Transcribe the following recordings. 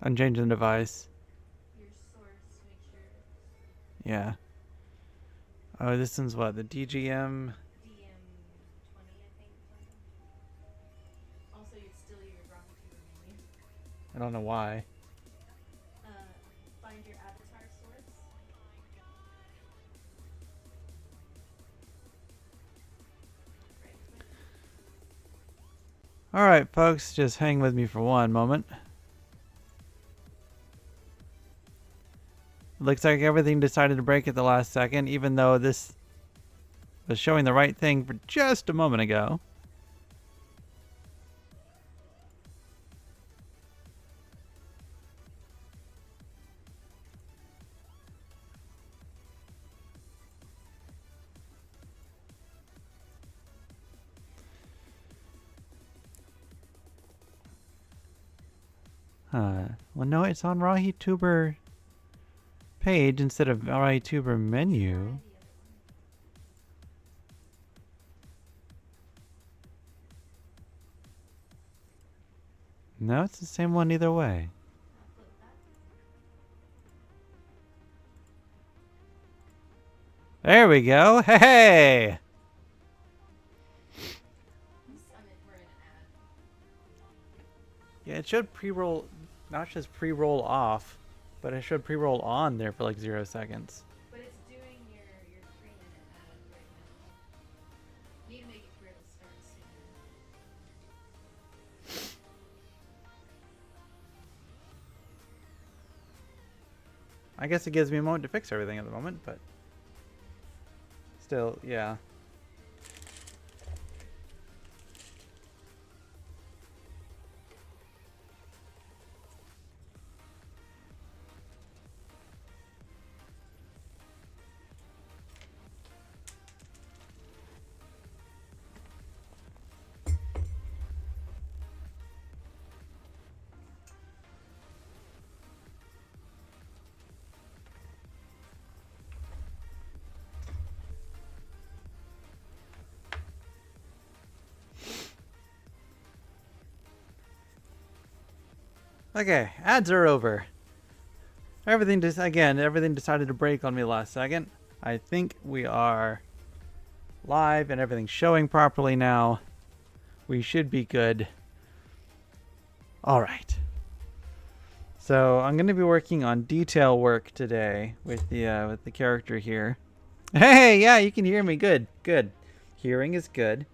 I'm changing the device. Your source, make sure Yeah. Oh, this one's what? The DGM? DM 20, I think, something. Also, it's still your Rocky Tuber menu. I don't know why. Find your avatar source. Right click. Alright, folks, just hang with me for one moment. Looks like everything decided to break at the last second, even though this was showing the right thing for just a moment ago. Well, no, it's on RahiTuber page instead of RahiTuber menu. No, it's the same one either way. There we go. Hey! Yeah, it should pre-roll, not just pre-roll off, but it should pre-roll on there for like 0 seconds. But it's doing your 3-minute ad right now. Need to make it clear to start sooner. I guess it gives me a moment to fix everything at the moment, but still, yeah. Okay, ads are over. Everything decided to break on me last second. I think we are live and everything's showing properly now. We should be good. All right. So I'm going to be working on detail work today with the character here. Hey, yeah, you can hear me. Good, good. Hearing is good.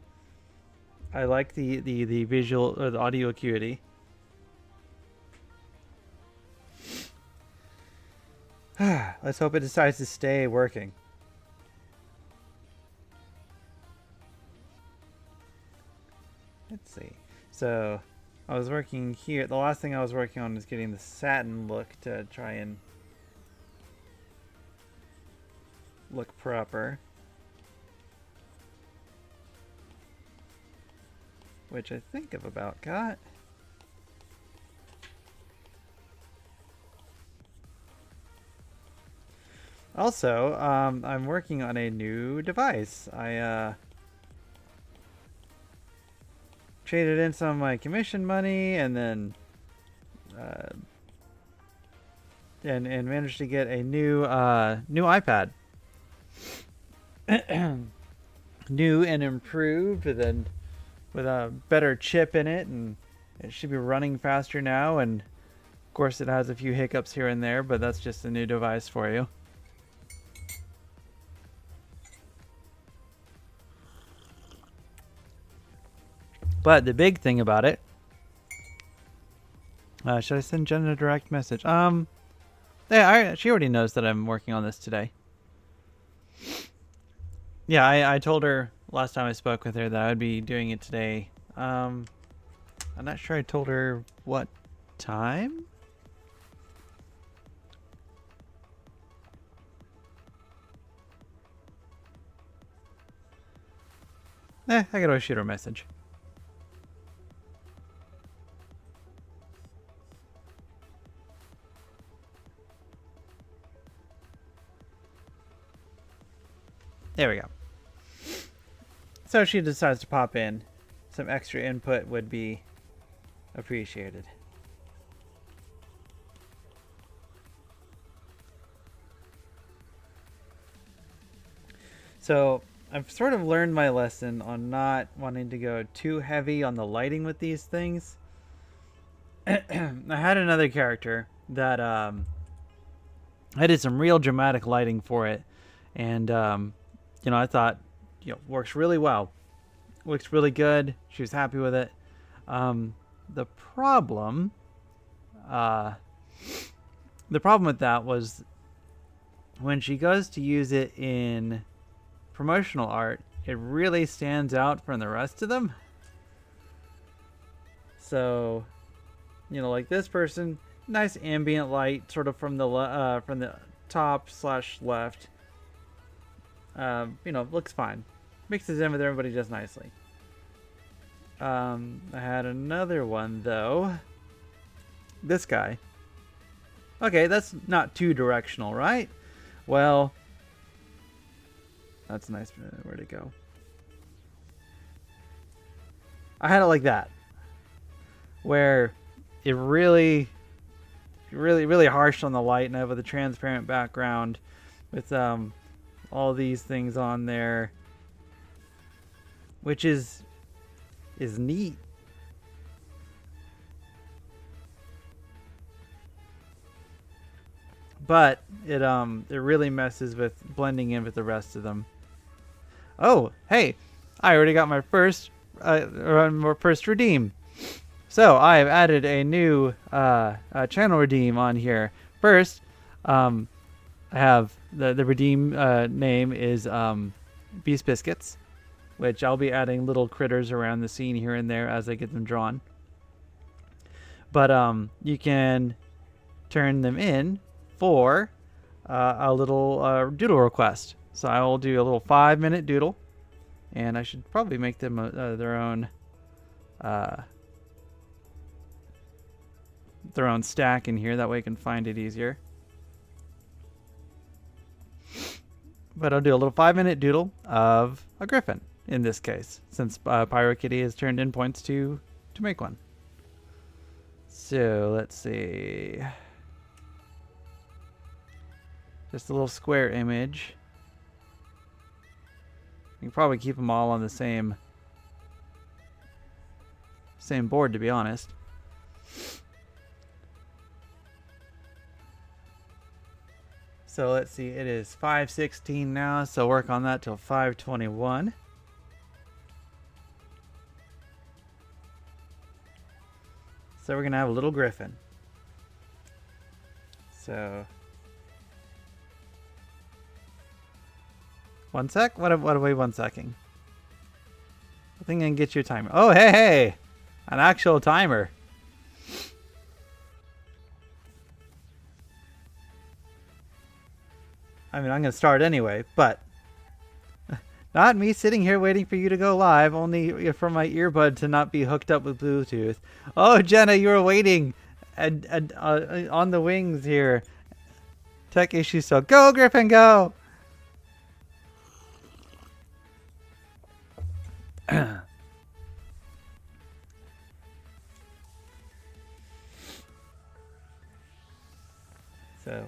I like the visual or the audio acuity. Let's hope it decides to stay working. Let's see. So I was working here. The last thing I was working on is getting the satin look to try and look proper. Which I think I've about got. Also, I'm working on a new device. I traded in some of my commission money and then and managed to get a new iPad. New and improved with a better chip in it, and it should be running faster now. And of course, it has a few hiccups here and there, but that's just a new device for you. But the big thing about it, should I send Jen a direct message? Yeah, she already knows that I'm working on this today. Yeah, I told her last time I spoke with her that I would be doing it today. I'm not sure I told her what time. I could always shoot her a message. There we go. So she decides to pop in. Some extra input would be appreciated. So I've sort of learned my lesson on not wanting to go too heavy on the lighting with these things. I had another character that I did some real dramatic lighting for it, and I thought, works really well, looks really good. She was happy with it. The problem, uh, the problem with that was when she goes to use it in promotional art, it really stands out from the rest of them. So, like this person, nice ambient light, sort of from the top slash left. Looks fine. Mixes in with everybody just nicely. I had another one though. This guy. Okay, that's not too directional, right? Well, that's nice. Where'd it go? I had it like that, where it really harsh on the light, and I have a transparent background with all these things on there, which is neat. But it really messes with blending in with the rest of them. Oh, hey, I already got my first redeem. So I have added a new channel redeem on here. First, I have the redeem name is Beast Biscuits, which I'll be adding little critters around the scene here and there as I get them drawn. But you can turn them in for a little doodle request. So I will do a little 5-minute doodle, and I should probably make them their own stack in here. That way I can find it easier. But I'll do a little 5-minute doodle of a griffin in this case, since PyroKitty has turned in points to make one. So let's see. Just a little square image. You can probably keep them all on the same board, to be honest. So let's see, it is 5:16 now, so work on that till 5:21. So we're gonna have a little griffin. So one sec. What are we 1 second? I think I can get you a timer. Oh, hey, an actual timer. I mean, I'm going to start anyway, but not me sitting here waiting for you to go live, only for my earbud to not be hooked up with Bluetooth. Oh, Jenna, you were waiting on the wings here. Tech issues, so go, Griffin, go! So,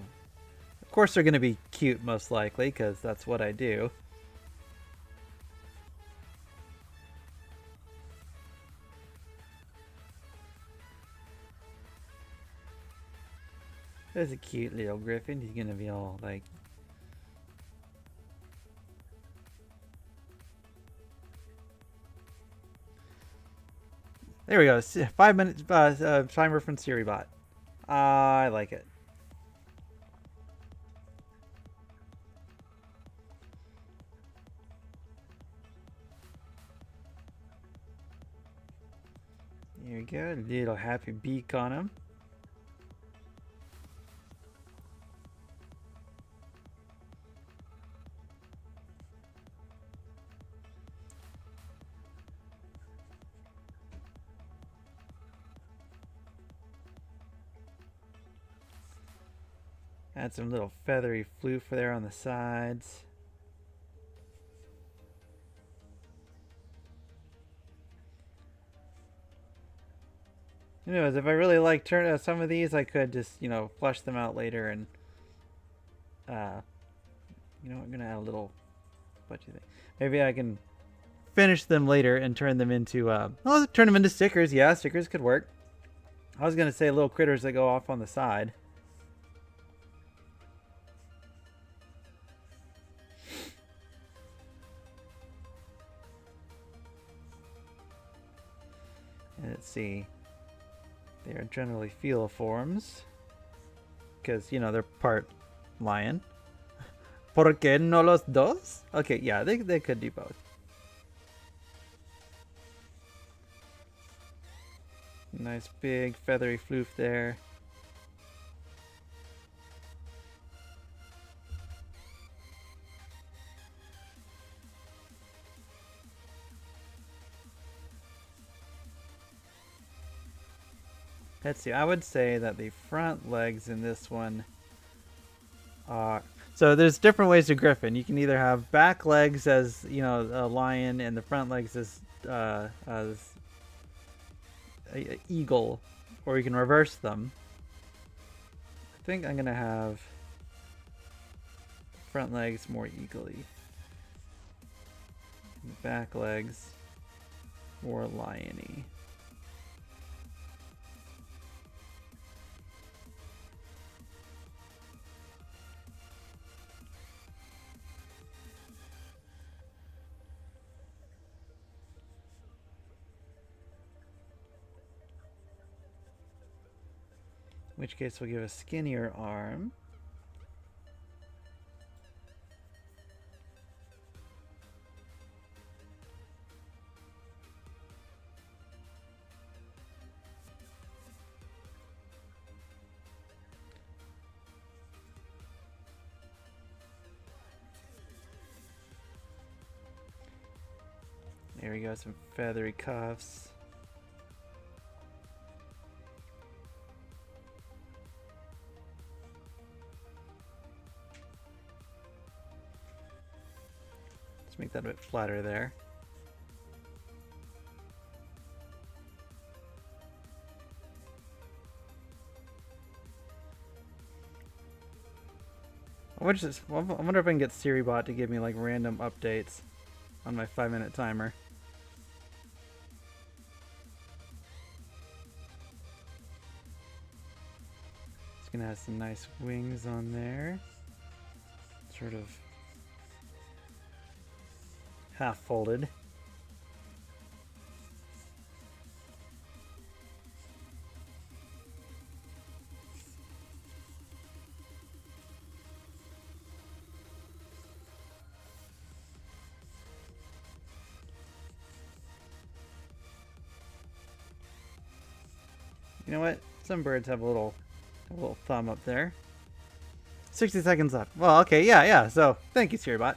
of course they're going to be cute, most likely, because that's what I do. There's a cute little griffin. He's going to be all like... There we go. 5 minutes timer from SiriBot. I like it. There we go. Little happy beak on him. Add some little feathery floof there on the sides. Anyways, if I really like some of these, I could just, flush them out later and, I'm going to add a little what you think. Maybe I can finish them later and turn them into turn them into stickers. Yeah, stickers could work. I was gonna say little critters that go off on the side. And let's see. They are generally feliforms because you know they're part lion. ¿Por qué no los dos? Okay, yeah, they could do both. Nice big feathery floof there. Let's see, I would say that the front legs in this one are... So there's different ways to griffin. You can either have back legs as, you know, a lion and the front legs as a eagle, or you can reverse them. I think I'm gonna have front legs more eagly, and the back legs more liony. In which case we'll give a skinnier arm. There we go, some feathery cuffs. Let's make that a bit flatter there. I wonder if I can get SiriBot to give me like random updates on my 5-minute timer. It's gonna have some nice wings on there. Sort of half folded. You know what? Some birds have a little thumb up there. 60 seconds left. Well, okay, yeah. So, thank you, SiriBot.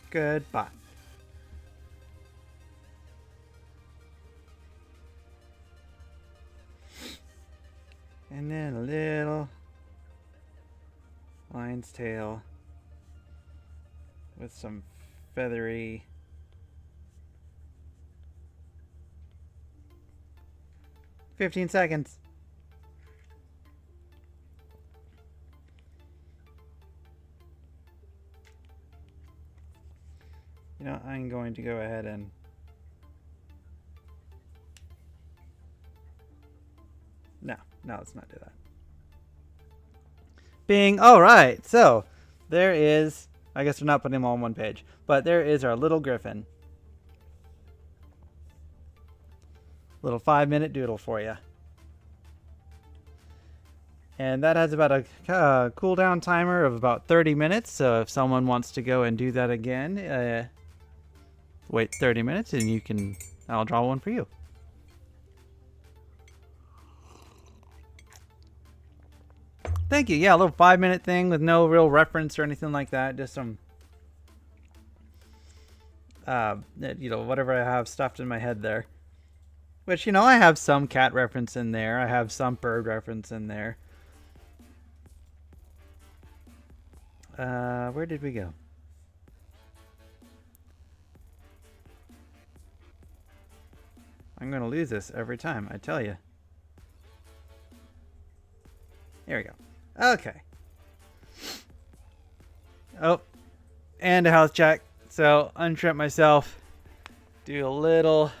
Goodbye. And then a little lion's tail with some feathery 15 seconds. You know, I'm going to go ahead and no, let's not do that. Bing. All right. So there is, I guess we're not putting them all on one page, but there is our little griffin. Little 5-minute doodle for you. And that has about a cooldown timer of about 30 minutes. So if someone wants to go and do that again, wait 30 minutes and I'll draw one for you. Thank you. Yeah, a little 5-minute thing with no real reference or anything like that. Just some, you know, whatever I have stuffed in my head there. Which, you know, I have some cat reference in there. I have some bird reference in there. Where did we go? I'm going to lose this every time, I tell you. There we go. Okay. Oh, and a health check. So, untrip myself. Do a little...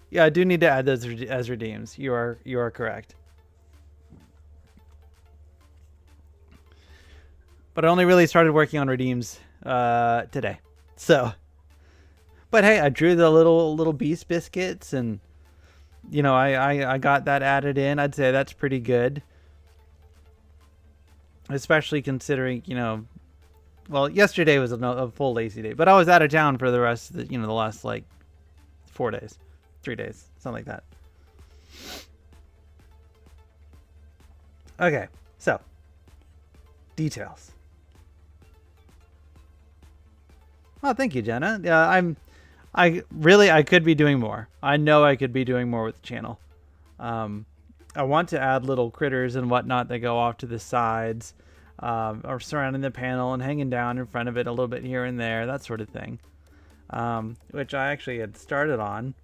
Yeah, I do need to add those as redeems. You are correct. But I only really started working on redeems today. So, but hey, I drew the little beast biscuits, and you know, I got that added in. I'd say that's pretty good, especially considering, you know, well, yesterday was a full lazy day, but I was out of town for the rest of the, you know, the last like 4 days, 3 days, something like that. Okay, so details. Oh, thank you, Jenna. Yeah, I could be doing more. I know I could be doing more with the channel. I want to add little critters and whatnot that go off to the sides, or surrounding the panel and hanging down in front of it a little bit here and there, that sort of thing. Which I actually had started on.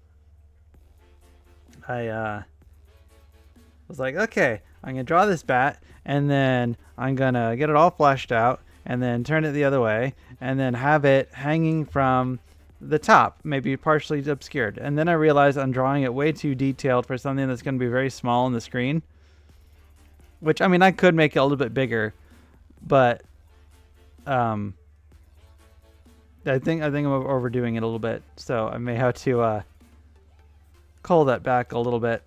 I was like, okay, I'm gonna draw this bat, and then I'm gonna get it all fleshed out, and then turn it the other way, and then have it hanging from the top, maybe partially obscured. And then I realized I'm drawing it way too detailed for something that's going to be very small on the screen. Which, I mean, I could make it a little bit bigger, but I think I'm overdoing it a little bit. So I may have to cull that back a little bit.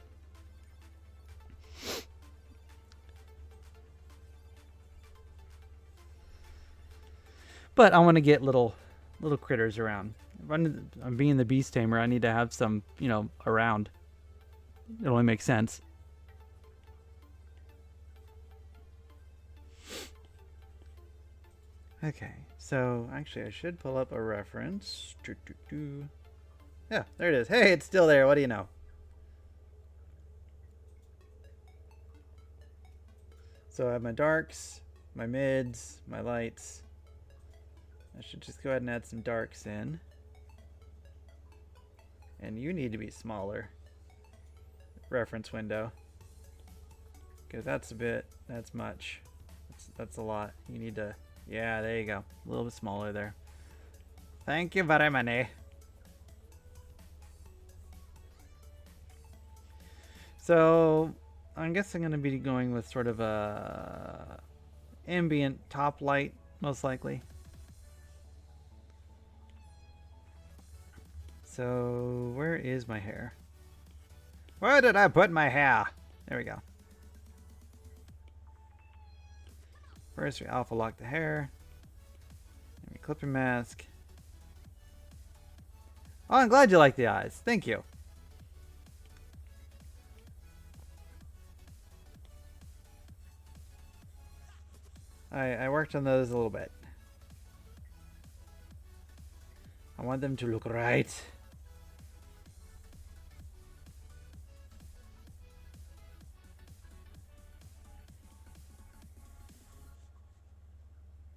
But I want to get little critters around. If I'm being the beast tamer, I need to have some, you know, around. It only makes sense. Okay, so actually I should pull up a reference. Yeah, there it is. Hey, it's still there. What do you know? So I have my darks, my mids, my lights. I should just go ahead and add some darks in. And you need to be smaller. Reference window. Because that's much. That's a lot. You need to, yeah, there you go. A little bit smaller there. Thank you very much. So, I guess I'm going to be going with sort of a ambient top light, most likely. So, where is my hair? Where did I put my hair? There we go. First, we alpha lock the hair. Then we clip your mask. Oh, I'm glad you like the eyes. Thank you. I worked on those a little bit. I want them to look right.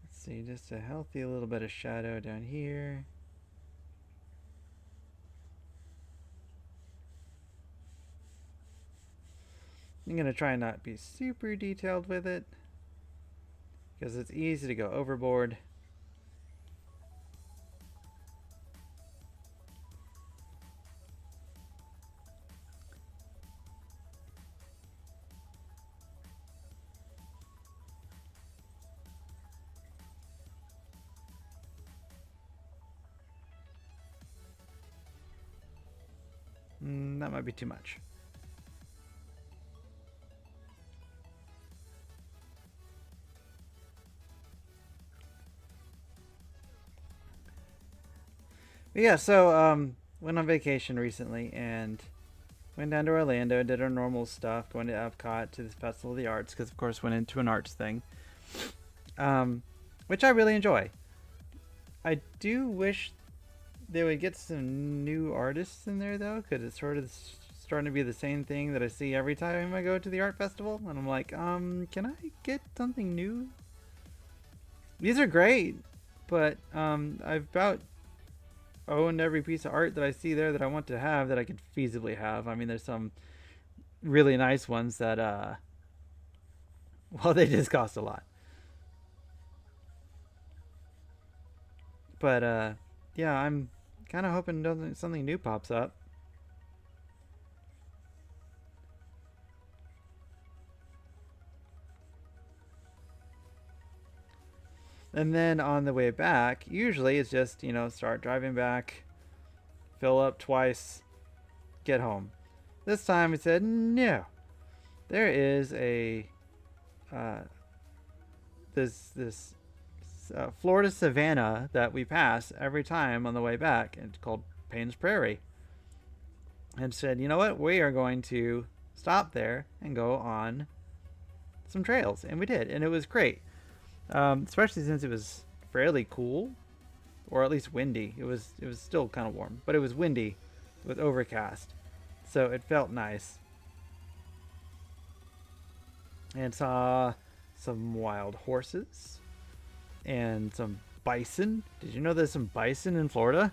Let's see, just a healthy little bit of shadow down here. I'm going to try and not be super detailed with it, because it's easy to go overboard. That might be too much. But yeah, so went on vacation recently and went down to Orlando, did our normal stuff, going to Epcot to the Festival of the Arts, because of course went into an arts thing, which I really enjoy. I do wish they would get some new artists in there though, because it's sort of starting to be the same thing that I see every time I go to the art festival, and I'm like, can I get something new? These are great, but I've about own every piece of art that I see there that I want to have that I could feasibly have. I mean, there's some really nice ones that, well, they just cost a lot. But, yeah, I'm kind of hoping something new pops up. And then on the way back, usually it's just, start driving back, fill up twice, get home. This time we said, no. There is a, uh, this Florida savanna that we pass every time on the way back. It's called Payne's Prairie. And said, you know what? We are going to stop there and go on some trails. And we did. And it was great. Especially since it was fairly cool, or at least windy. It was still kind of warm, but it was windy with overcast. So it felt nice. And saw some wild horses and some bison. Did you know there's some bison in Florida?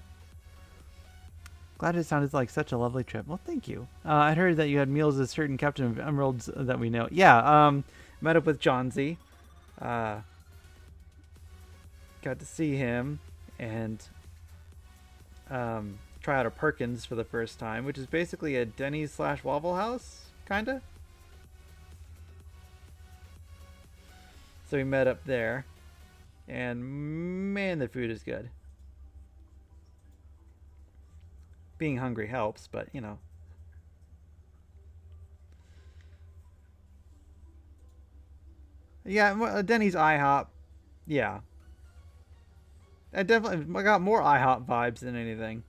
Glad it sounded like such a lovely trip. Well, thank you. I'd heard that you had meals with certain Captain of Emeralds that we know. Yeah, met up with John Z. Got to see him and try out a Perkins for the first time, which is basically a Denny's slash Waffle House, kinda. So we met up there, and man, the food is good. Being hungry helps, but Yeah, Denny's IHOP. Yeah, I got more IHOP vibes than anything.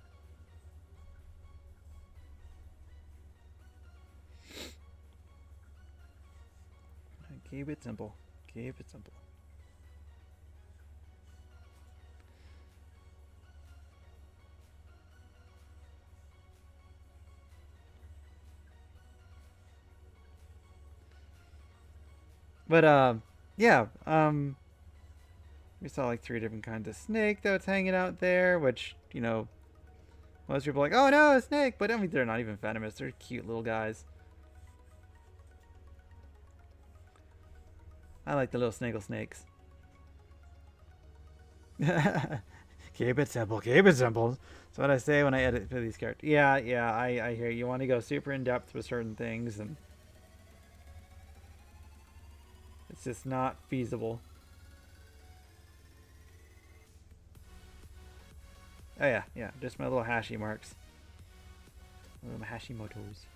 Keep it simple. Keep it simple. But yeah, we saw like 3 different kinds of snake that was hanging out there, which most people are like, oh no, a snake, but I mean they're not even venomous. They're cute little guys. I like the little snaggle snakes. Keep it simple. Keep it simple. That's what I say when I edit for these characters. Yeah, yeah, I hear you want to go super in depth with certain things, and it's just not feasible. Oh yeah, yeah, just my little hashi marks. Little Hashimoto's.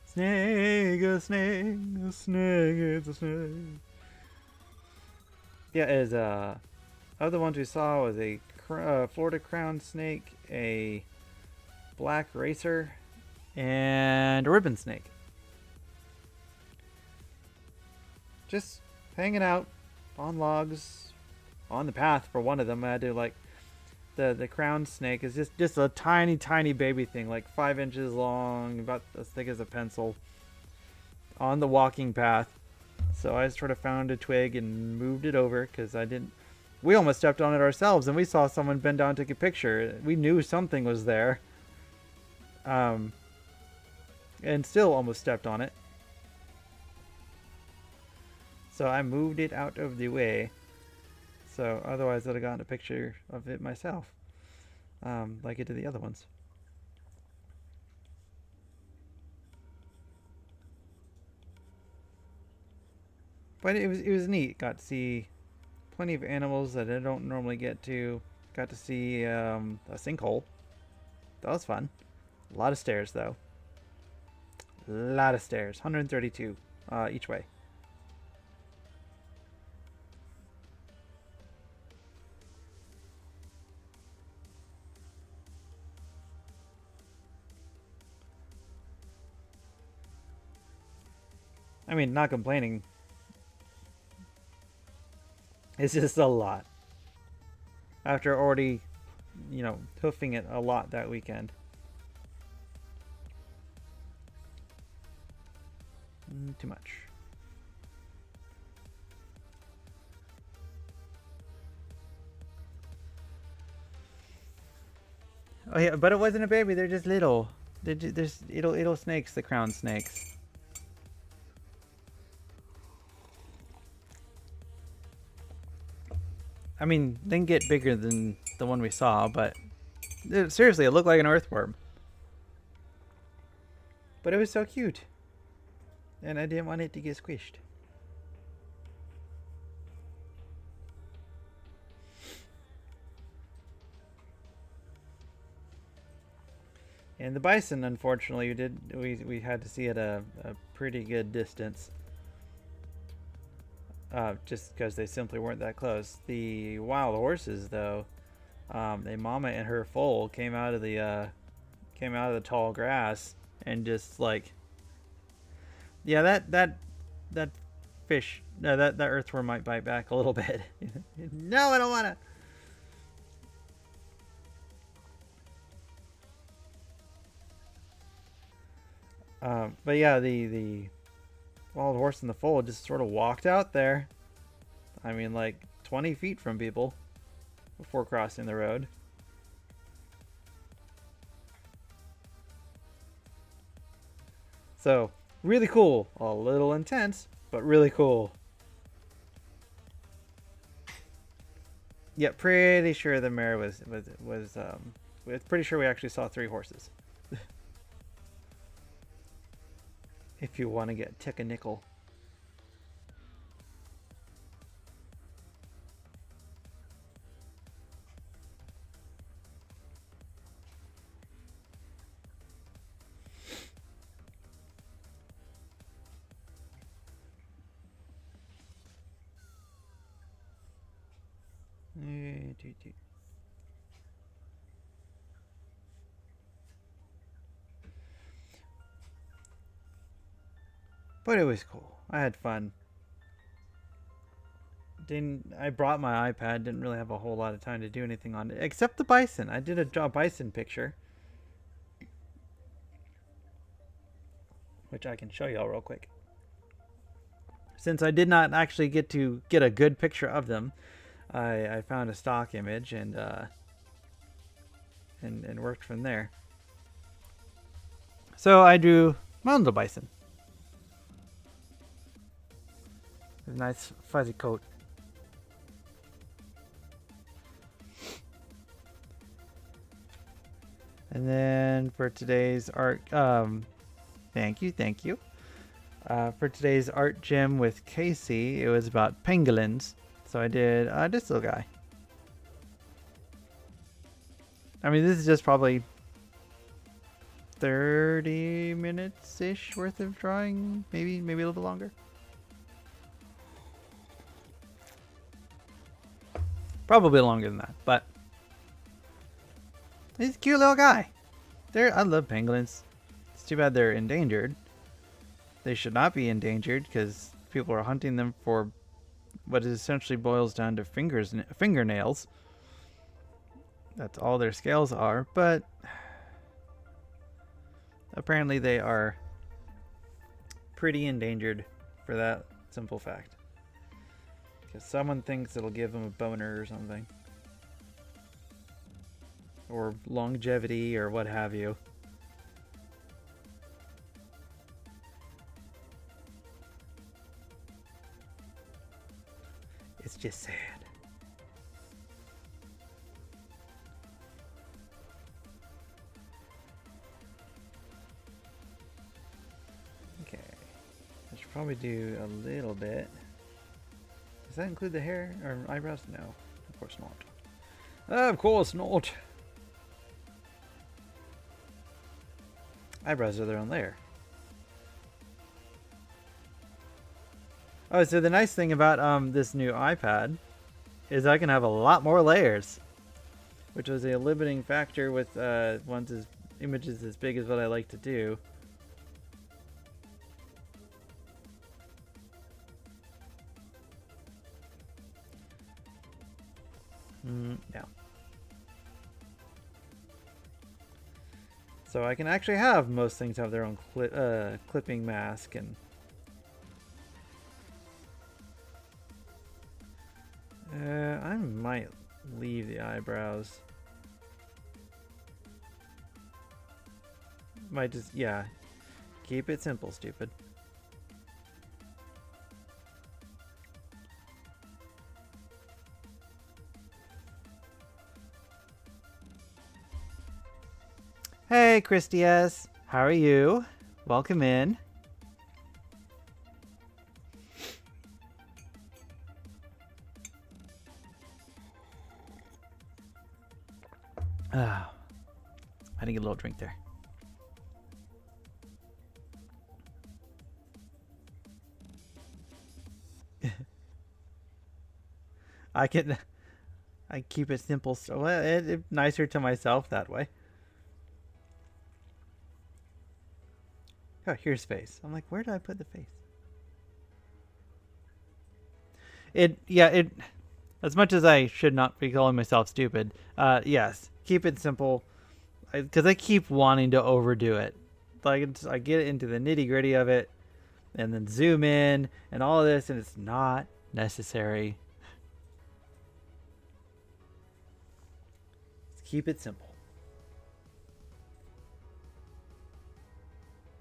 Snake, a snake, a snake, it's a snake. Yeah, as other ones we saw was a Florida crown snake, a black racer, and a ribbon snake. Just hanging out on logs on the path for one of them. I had to like the crown snake is just a tiny baby thing, like 5 inches long, about as thick as a pencil, on the walking path. So I just sort of found a twig and moved it over because I didn't. We almost stepped on it ourselves, and we saw someone bend down and take a picture. We knew something was there, and still almost stepped on it. So I moved it out of the way. So otherwise, I'd have gotten a picture of it myself, like I did the other ones. But it was neat. Got to see plenty of animals that I don't normally get to. Got to see a sinkhole. That was fun. A lot of stairs though. A lot of stairs. 132 each way. I mean, not complaining. It's just a lot. After already, hoofing it a lot that weekend. Too much. Oh yeah, but it wasn't a baby. They're just little. There's little snakes, the crown snakes. I mean, they can get bigger than the one we saw, but seriously, it looked like an earthworm. But it was so cute, and I didn't want it to get squished. And the bison, unfortunately, we had to see at a pretty good distance, just because they simply weren't that close. The wild horses, though, a mama and her foal came out of the tall grass and just like, yeah, that fish, no, that earthworm might bite back a little bit. No, I don't wanna. But yeah, the wild horse and the foal just sort of walked out there. I mean, like 20 feet from people before crossing the road. So, really cool. A little intense, but really cool. Yeah, pretty sure the mare was pretty sure we actually saw 3 horses. If you want to get tick a nickel. But it was cool. I had fun. I brought my iPad, didn't really have a whole lot of time to do anything on it. Except the bison. I did a bison picture. Which I can show y'all real quick. Since I did not actually get to get a good picture of them, I found a stock image and worked from there. So I drew my own little bison. A nice fuzzy coat. And then for today's art, thank you. For today's art gym with Casey, it was about pangolins. So I did this little guy. I mean, this is just probably 30 minutes-ish worth of drawing. Maybe a little bit longer. Probably longer than that, but he's a cute little guy. I love pangolins. It's too bad they're endangered. They should not be endangered because people are hunting them for what essentially boils down to fingernails. That's all their scales are, but apparently they are pretty endangered for that simple fact. Because someone thinks it'll give them a boner or something. Or longevity or what have you. It's just sad. Okay. I should probably do a little bit. Does that include the hair or eyebrows? No, of course not. Of course not. Eyebrows are their own layer. Oh, so the nice thing about this new iPad is I can have a lot more layers, which was a limiting factor with images as big as what I like to do. Yeah. So I can actually have most things have their own clipping mask and I might leave the eyebrows. Might just, yeah. Keep it simple, stupid. Hey, Christy S. How are you? Welcome in. I didn't get a little drink there. I keep it simple. So well, it nicer to myself that way. Oh, here's face. I'm like, where did I put the face? It. As much as I should not be calling myself stupid, yes, keep it simple. Because I keep wanting to overdo it. Like I get into the nitty gritty of it, and then zoom in and all of this, and it's not necessary. Let's keep it simple.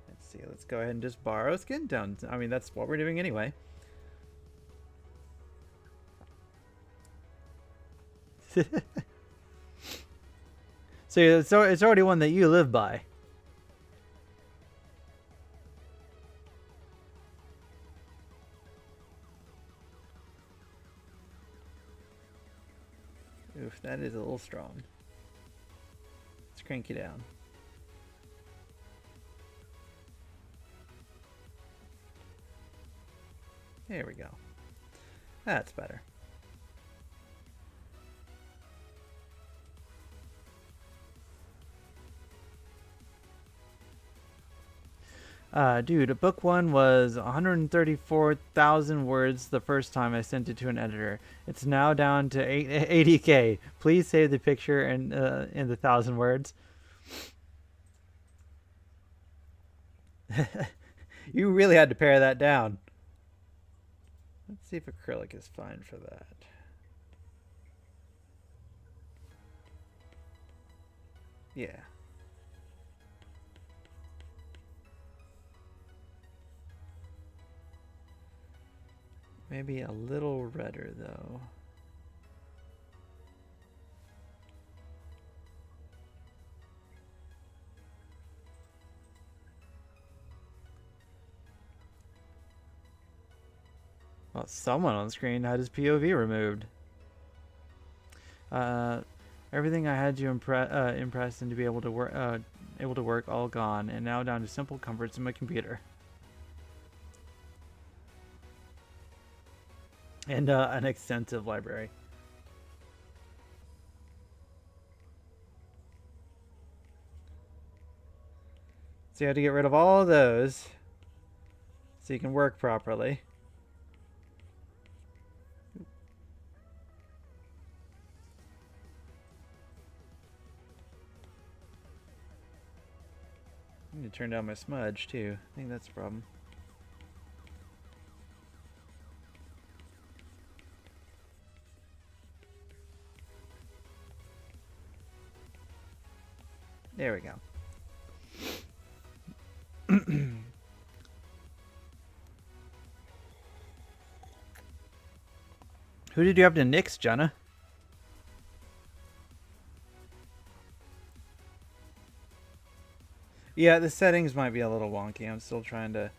Let's see. Let's go ahead and just borrow skin tone. I mean, that's what we're doing anyway. So it's already one that you live by. Oof, that is a little strong. Let's crank you down. There we go. That's better. Dude, book one was 134,000 words the first time I sent it to an editor. It's now down to 80K. Please save the picture in the 1,000 words. You really had to pare that down. Let's see if acrylic is fine for that. Yeah. Maybe a little redder though. Well, someone on screen had his POV removed. Everything I had to impress and to be able to work, all gone, and now down to simple comforts in my computer. And an extensive library. So you have to get rid of all of those so you can work properly. I need to turn down my smudge too. I think that's the problem. There we go. Who did you have to nix, Jenna? Yeah, the settings might be a little wonky. I'm still trying to...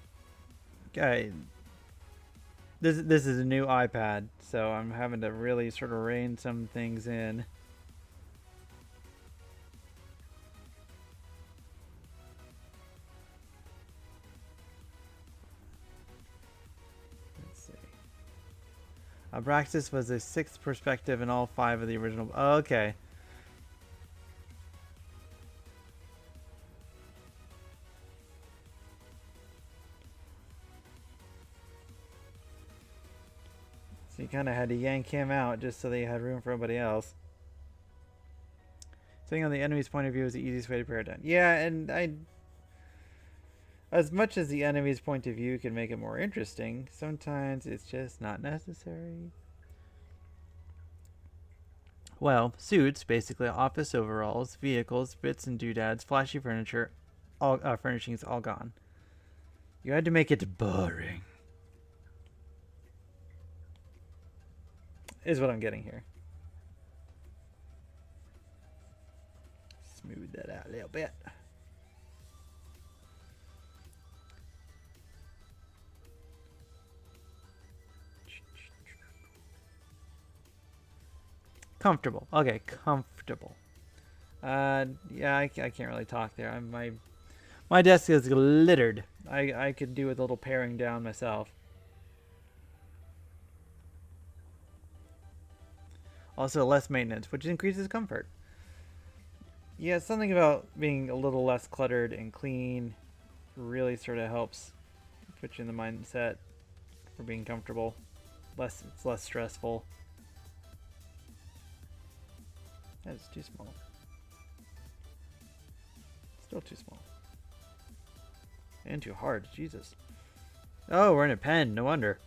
Okay. This is a new iPad, so I'm having to really sort of rein some things in. Let's see. Abraxis was the 6th perspective in all 5 of the original... Oh, okay. So you kind of had to yank him out just so that you had room for everybody else. Sitting on the enemy's point of view is the easiest way to pare it down. Yeah, and as much as the enemy's point of view can make it more interesting, sometimes it's just not necessary. Well, suits, basically office overalls, vehicles, bits and doodads, flashy furniture, all furnishings all gone. You had to make it boring. Is what I'm getting here. Smooth that out a little bit. Comfortable. Okay, comfortable. Yeah, I can't really talk there. My desk is littered. I could do with a little paring down myself. Also, less maintenance, which increases comfort. Yeah, something about being a little less cluttered and clean really sort of helps put you in the mindset for being comfortable. It's less stressful. That's too small. Still too small. And too hard. Jesus. Oh, we're in a pen. No wonder.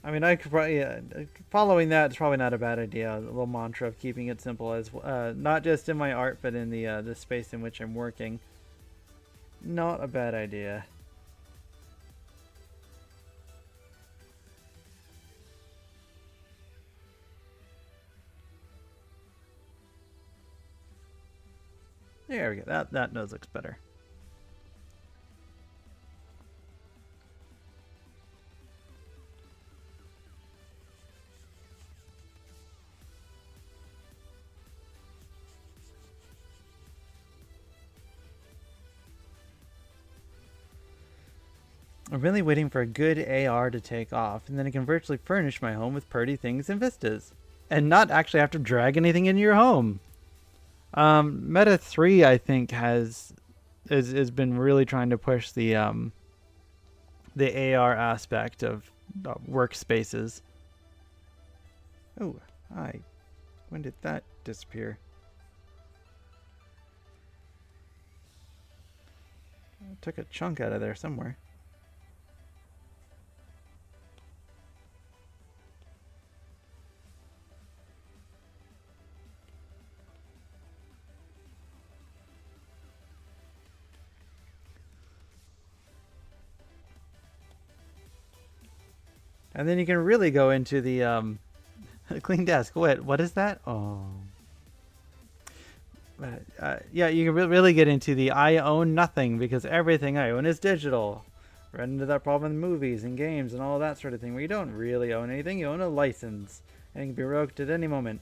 I mean, I could probably following that is probably not a bad idea. A little mantra of keeping it simple, as not just in my art, but in the space in which I'm working. Not a bad idea. There we go. That nose looks better. I'm really waiting for a good AR to take off, and then I can virtually furnish my home with pretty things and vistas, and not actually have to drag anything into your home. Meta 3, I think, has been really trying to push the AR aspect of workspaces. Oh, hi. When did that disappear? I took a chunk out of there somewhere. And then you can really go into the clean desk. What is that? Oh. Yeah, you can really get into the I own nothing because everything I own is digital. Run into that problem in movies and games and all that sort of thing where you don't really own anything. You own a license and it can be revoked at any moment.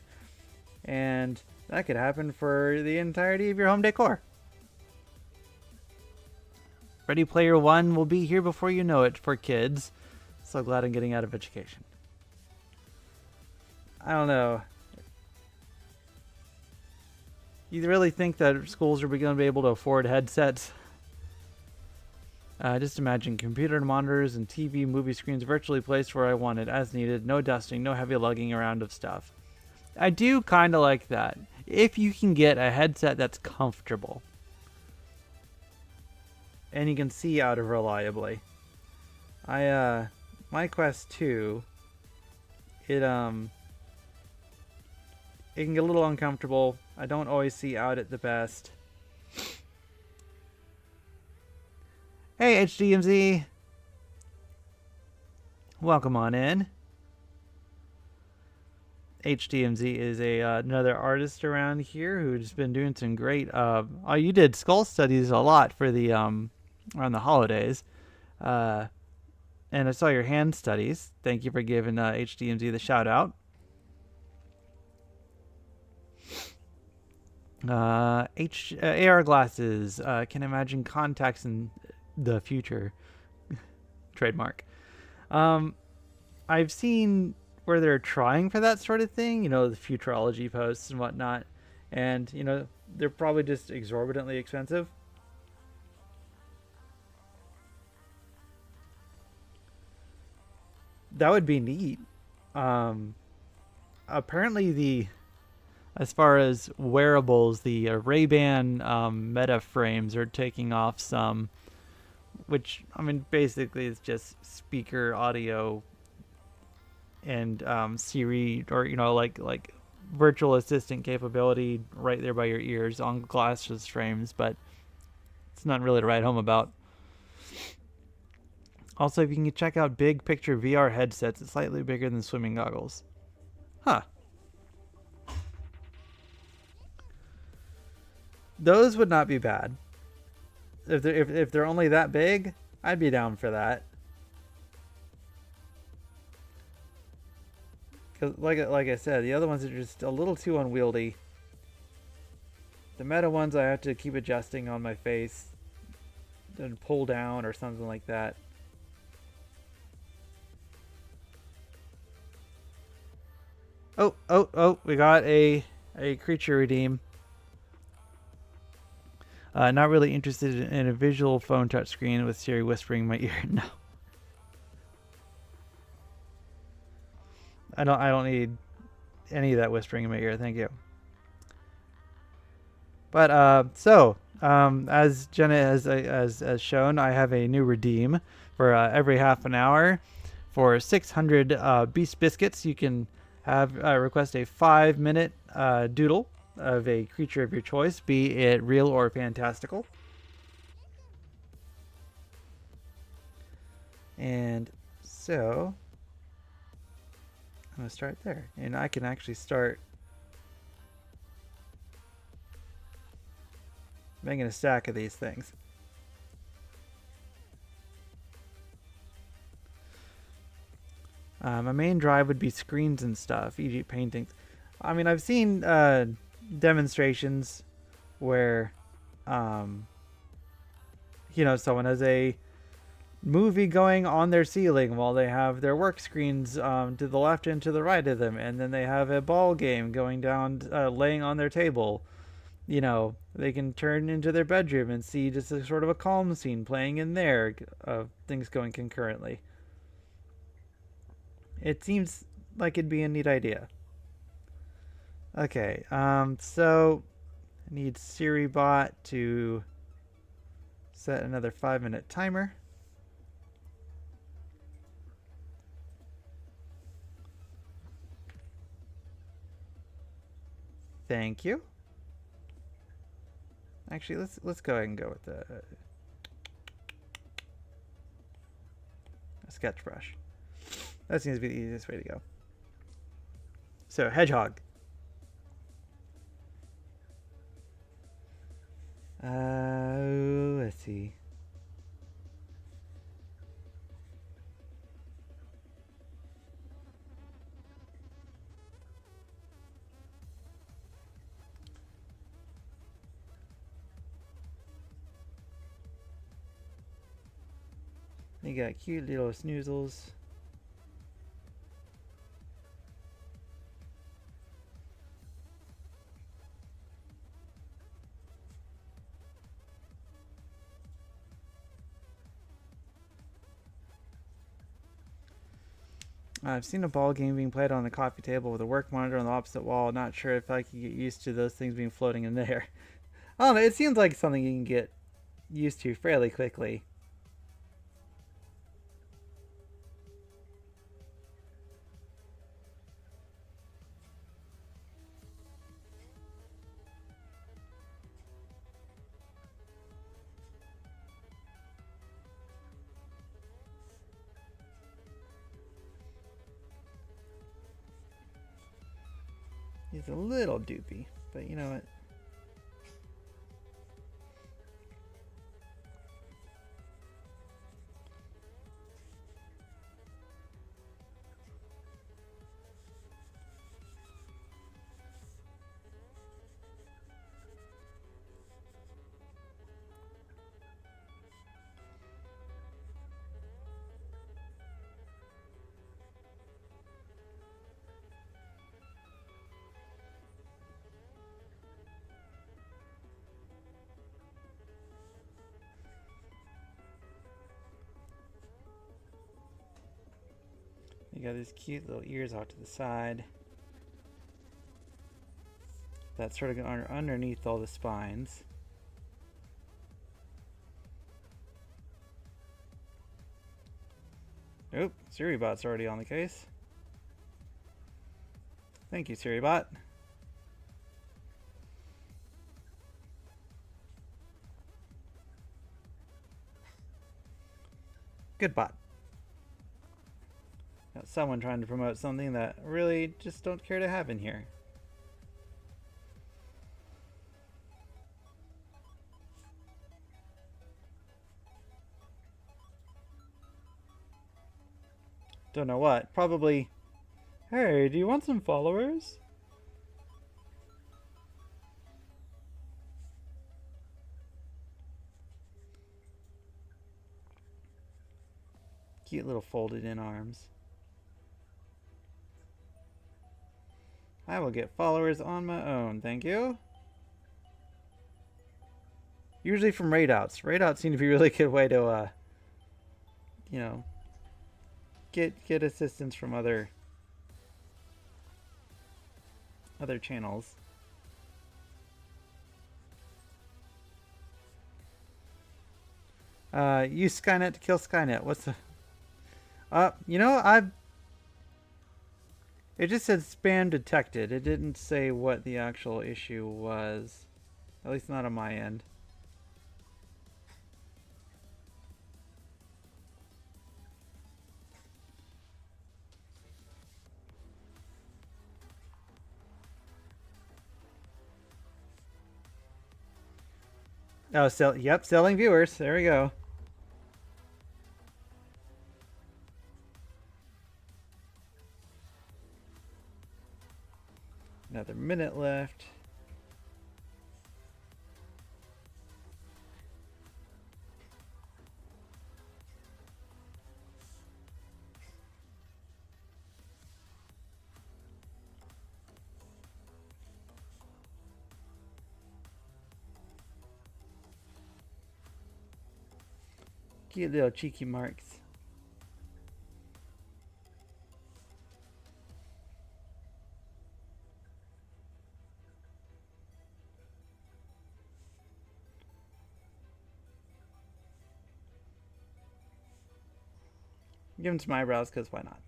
And that could happen for the entirety of your home decor. Ready Player One will be here before you know it for kids. So glad I'm getting out of education. I don't know. You really think that schools are going to be able to afford headsets? Just imagine computer monitors and TV movie screens virtually placed where I want it, as needed. No dusting, no heavy lugging around of stuff. I do kind of like that. If you can get a headset that's comfortable. And you can see out of reliably. My Quest 2, it can get a little uncomfortable. I don't always see out at the best. Hey, HDMZ. Welcome on in. HDMZ is another artist around here who's been doing some great. You did skull studies a lot for the around the holidays. And I saw your hand studies. Thank you for giving HDMZ the shout out. AR glasses. Can imagine contacts in the future. Trademark. I've seen where they're trying for that sort of thing. You know, the futurology posts and whatnot. And, you know, they're probably just exorbitantly expensive. That would be neat. apparently as far as wearables, the Ray-Ban Meta frames are taking off some, which I mean basically is just speaker audio and Siri, or like virtual assistant capability right there by your ears on glasses frames, but it's not really to write home about. Also, if you can check out big picture VR headsets, it's slightly bigger than swimming goggles. Huh. Those would not be bad. If they're only that big, I'd be down for that. Cause like I said, the other ones are just a little too unwieldy. The Meta ones I have to keep adjusting on my face and pull down or something like that. Oh! We got a creature redeem. Not really interested in a visual phone touchscreen with Siri whispering in my ear. No, I don't need any of that whispering in my ear. Thank you. But as Jenna has shown, I have a new redeem for every half an hour. For 600 Beast Biscuits, you can have request a 5-minute doodle of a creature of your choice, be it real or fantastical. And so I'm going to start there. And I can actually start making a stack of these things. My main drive would be screens and stuff, e.g. paintings. I mean, I've seen demonstrations where, someone has a movie going on their ceiling while they have their work screens to the left and to the right of them, and then they have a ball game going down, laying on their table. They can turn into their bedroom and see just a sort of a calm scene playing in there of things going concurrently. It seems like it'd be a neat idea. Okay, so I need SiriBot to set another 5-minute timer. Thank you. Actually, let's go ahead and go with the sketch brush. That seems to be the easiest way to go. So, hedgehog. Let's see. They got cute little snoozles. I've seen a ball game being played on the coffee table with a work monitor on the opposite wall. Not sure if I could get used to those things being floating in the air. I don't know. It seems like something you can get used to fairly quickly. He's a little doopy, but you know what? You got these cute little ears out to the side. That's sort of underneath all the spines. Oop, SiriBot's already on the case. Thank you, SiriBot. Good bot. Got someone trying to promote something that really just don't care to have in here. Don't know what. Probably, hey, do you want some followers? Cute little folded in arms. I will get followers on my own, thank you. Usually from raid outs. Raid outs seem to be a really good way to, you know, get assistance from other channels. Use Skynet to kill Skynet. What's the... you know, it just said spam detected. It didn't say what the actual issue was. At least not on my end. Oh, yep, selling viewers. There we go. Another minute left. Cute little cheeky marks. Give him some eyebrows, because why not?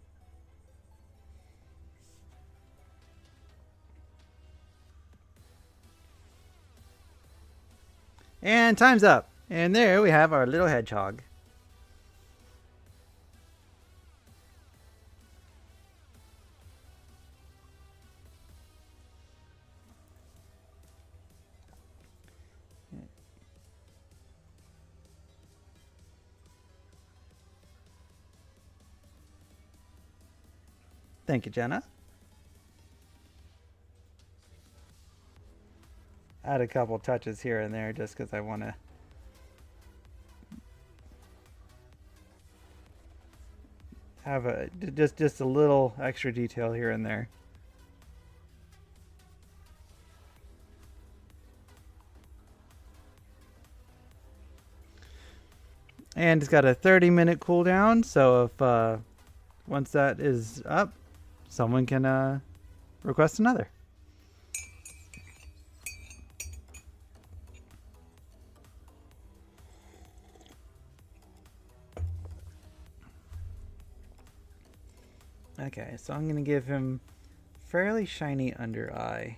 And time's up. And there we have our little hedgehog. Thank you, Jenna. Add a couple touches here and there just because I want to have just a little extra detail here and there. And it's got a 30-minute cooldown, so if once that is up, someone can request another. Okay, so I'm going to give him fairly shiny under eye.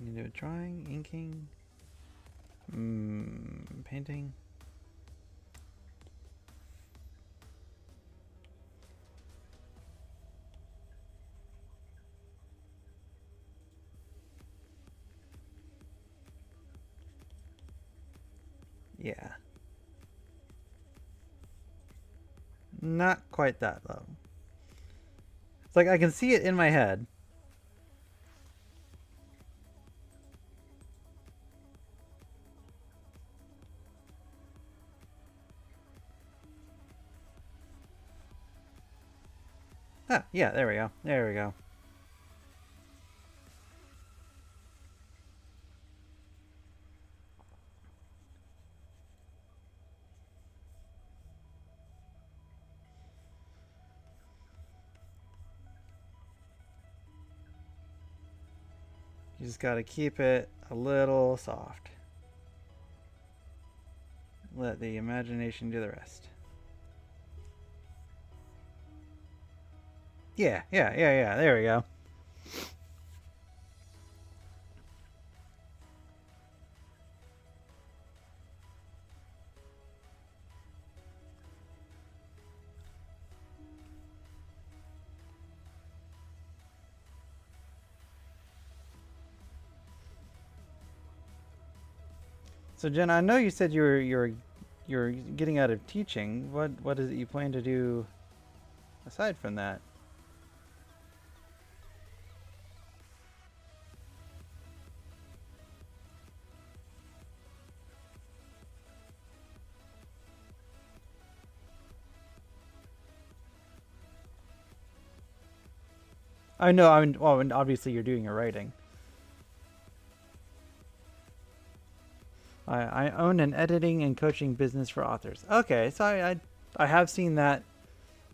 You do it drawing, inking, painting. Yeah. Not quite that low. It's like I can see it in my head. Ah, yeah, there we go. There we go. You just gotta keep it a little soft. Let the imagination do the rest. Yeah. There we go. So Jen, I know you said you're getting out of teaching. What is it you plan to do aside from that? I know. I mean, well, and obviously you're doing your writing. I own an editing and coaching business for authors. Okay, so I have seen that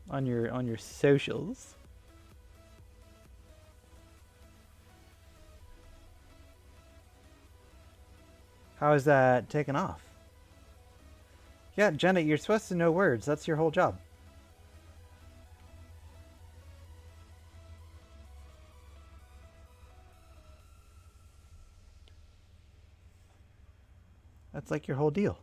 on your socials. How is that taken off? Yeah, Jenna, you're supposed to know words. That's your whole job. That's like your whole deal.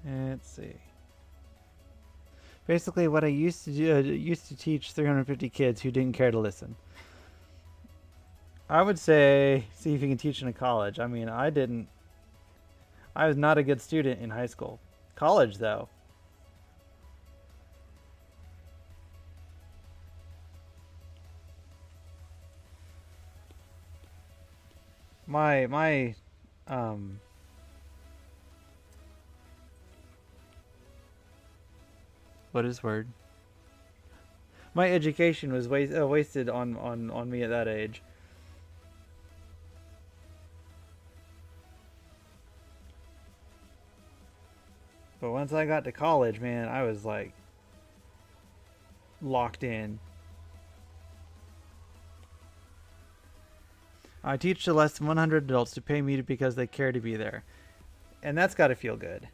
Let's see. Basically, what I used to do, used to teach 350 kids who didn't care to listen. I would say, see if you can teach in a college. I mean, I didn't. I was not a good student in high school. College, though. My um what is word? My education was wasted on me at that age. But once I got to college, man, I was like locked in. I teach to less than 100 adults to pay me because they care to be there. And that's got to feel good.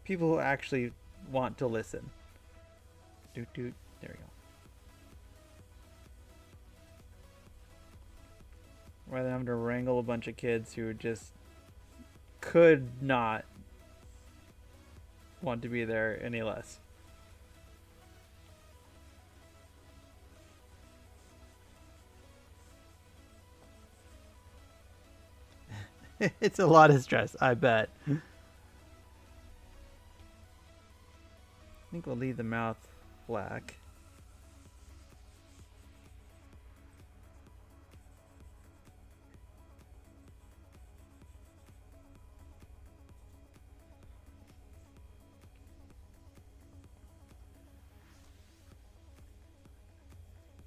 People who actually want to listen. Doot doot. There we go. Rather than having to wrangle a bunch of kids who just could not want to be there any less. It's a lot of stress, I bet. I think we'll leave the mouth black.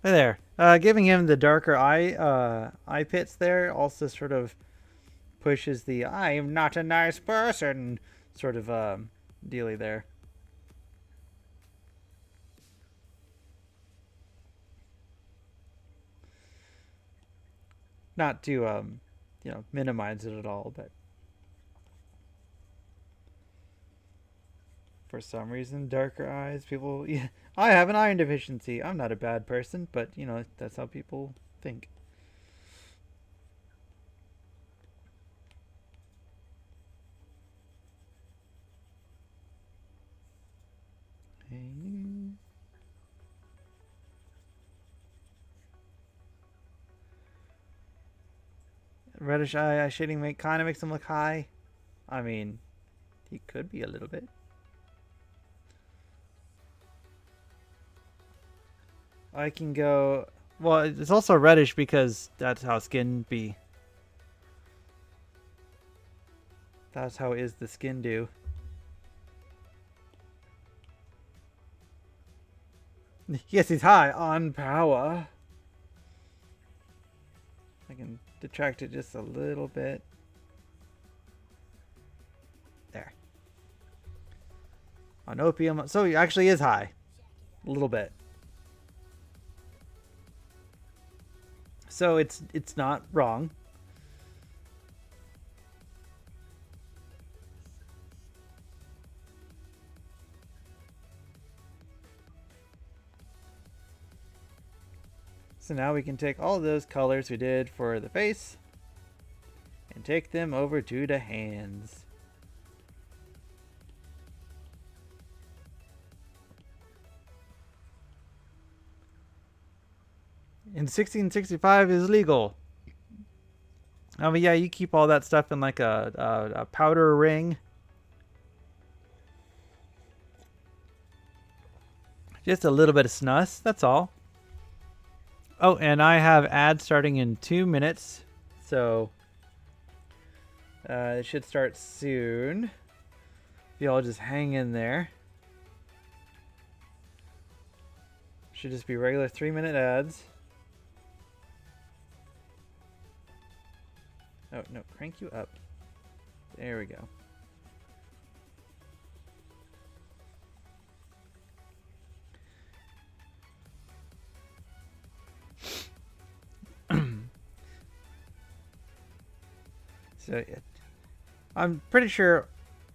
Hey there. Giving him the darker eye pits there also sort of pushes the "I'm not a nice person" sort of dealy there. Not to minimize it at all, but for some reason, darker eyes, people. Yeah, I have an iron deficiency. I'm not a bad person, but that's how people think. Reddish eye shading kind of makes him look high. I mean, he could be a little bit. I can go. Well, it's also reddish because that's how skin be. That's how is the skin do. Yes, he's high on power. I can detract it just a little bit. There. On opium. So he actually is high. A little bit. So it's not wrong. So now we can take all those colors we did for the face and take them over to the hands. And 1665 is legal. But yeah, you keep all that stuff in like a powder ring. Just a little bit of snus, that's all. Oh, and I have ads starting in 2 minutes. So it should start soon. You all just hang in there. Should just be regular 3-minute ads. Oh, no, crank you up. There we go. So I'm pretty sure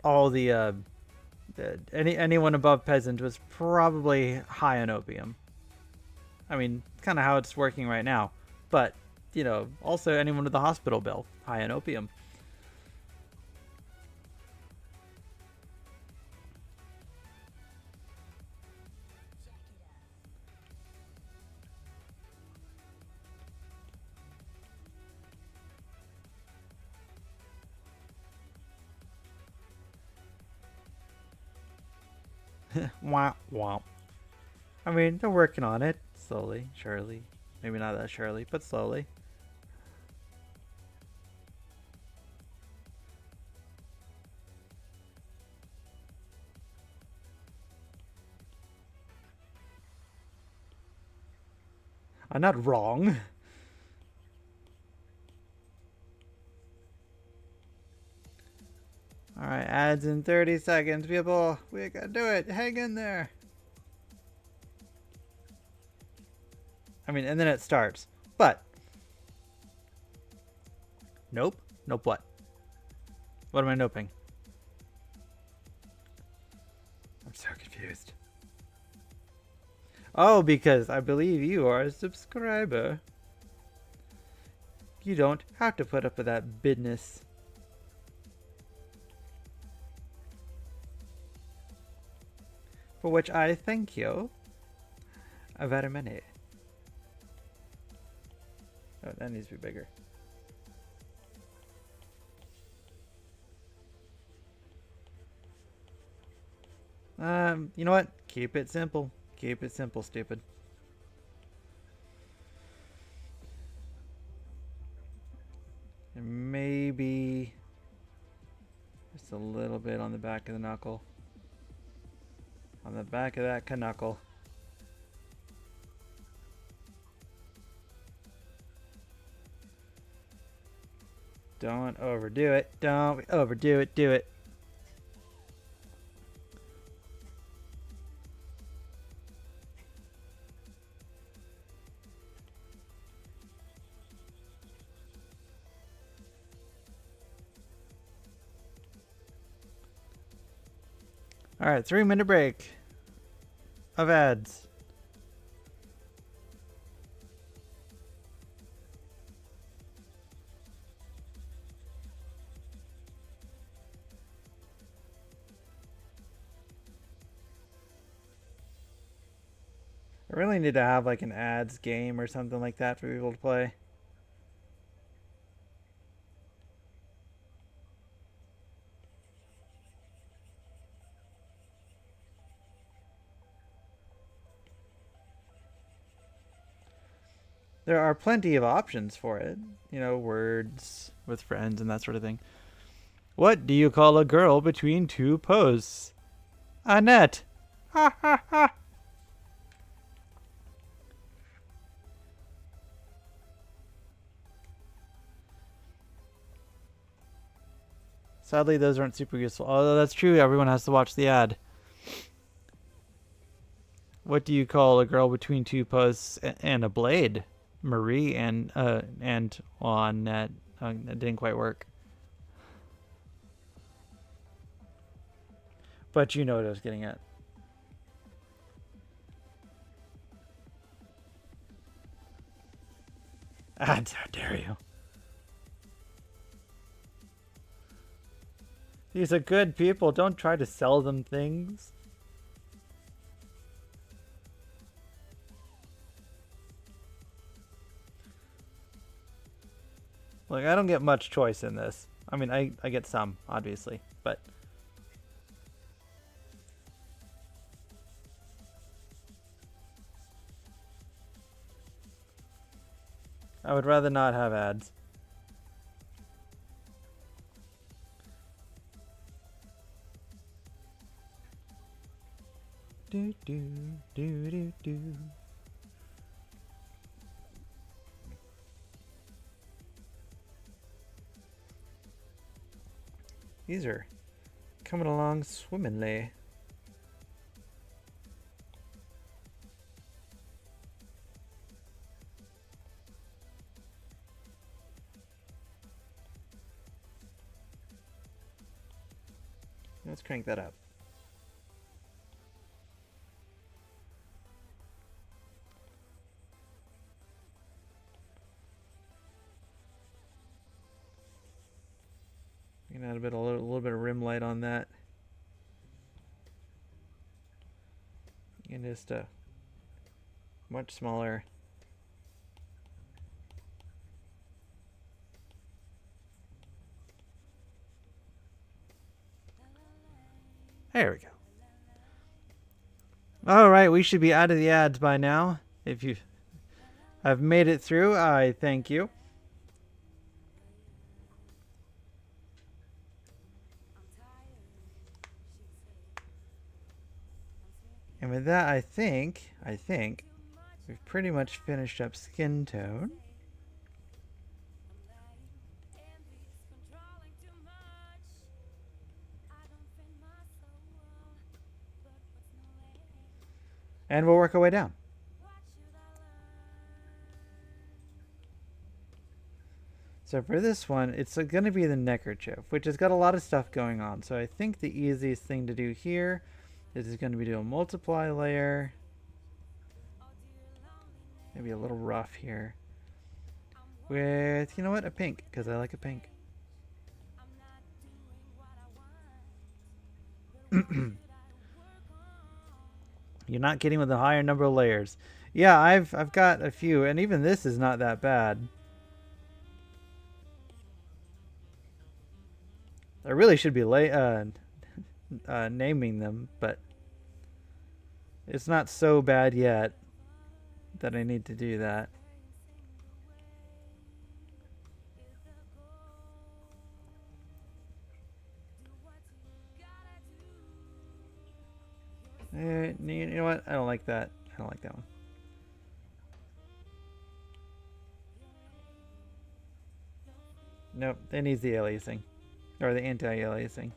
all the anyone above peasant was probably high on opium. I mean, kind of how it's working right now. But, you know, also anyone with a hospital bill, high on opium. Wah, wah. I mean, they're working on it slowly, surely. Maybe not that surely, but slowly. I'm not wrong. Alright, ads in 30 seconds, people. We can do it. Hang in there. I mean, and then it starts. But. Nope. Nope what? What am I noping? I'm so confused. Oh, because I believe you are a subscriber. You don't have to put up with that business. For which I thank you very many. Oh, that needs to be bigger. You know what? Keep it simple. Keep it simple, stupid. And maybe just a little bit on the back of the knuckle. On the back of that knuckle. Don't overdo it. Don't overdo it. Do it. Alright, 3-minute break of ads. I really need to have like an ads game or something like that for people to play. There are plenty of options for it. You know, words with friends and that sort of thing. What do you call a girl between two posts? Annette. Ha ha ha. Sadly, those aren't super useful. Although that's true, everyone has to watch the ad. What do you call a girl between two posts and a blade? Marie and on that. That didn't quite work. But you know what I was getting at. Ads, how dare you? These are good people. Don't try to sell them things. Like, I don't get much choice in this. I mean, I get some, obviously, but... I would rather not have ads. Do do do do do. These are coming along swimmingly. Let's crank that up. You can add a little bit of rim light on that. And just a much smaller. There we go. All right, we should be out of the ads by now. If you have made it through, I thank you. And with that, I think we've pretty much finished up skin tone. And we'll work our way down. So for this one, it's going to be the neckerchief, which has got a lot of stuff going on. So I think the easiest thing to do here is going to be do a multiply layer. Maybe a little rough here. With, you know what, a pink, because I like a pink. You're not kidding with a higher number of layers. Yeah, I've got a few, and even this is not that bad. I really should be naming them, but it's not so bad yet that I need to do that. You know what? I don't like that. I don't like that one. Nope, it needs the aliasing. Or the anti-aliasing.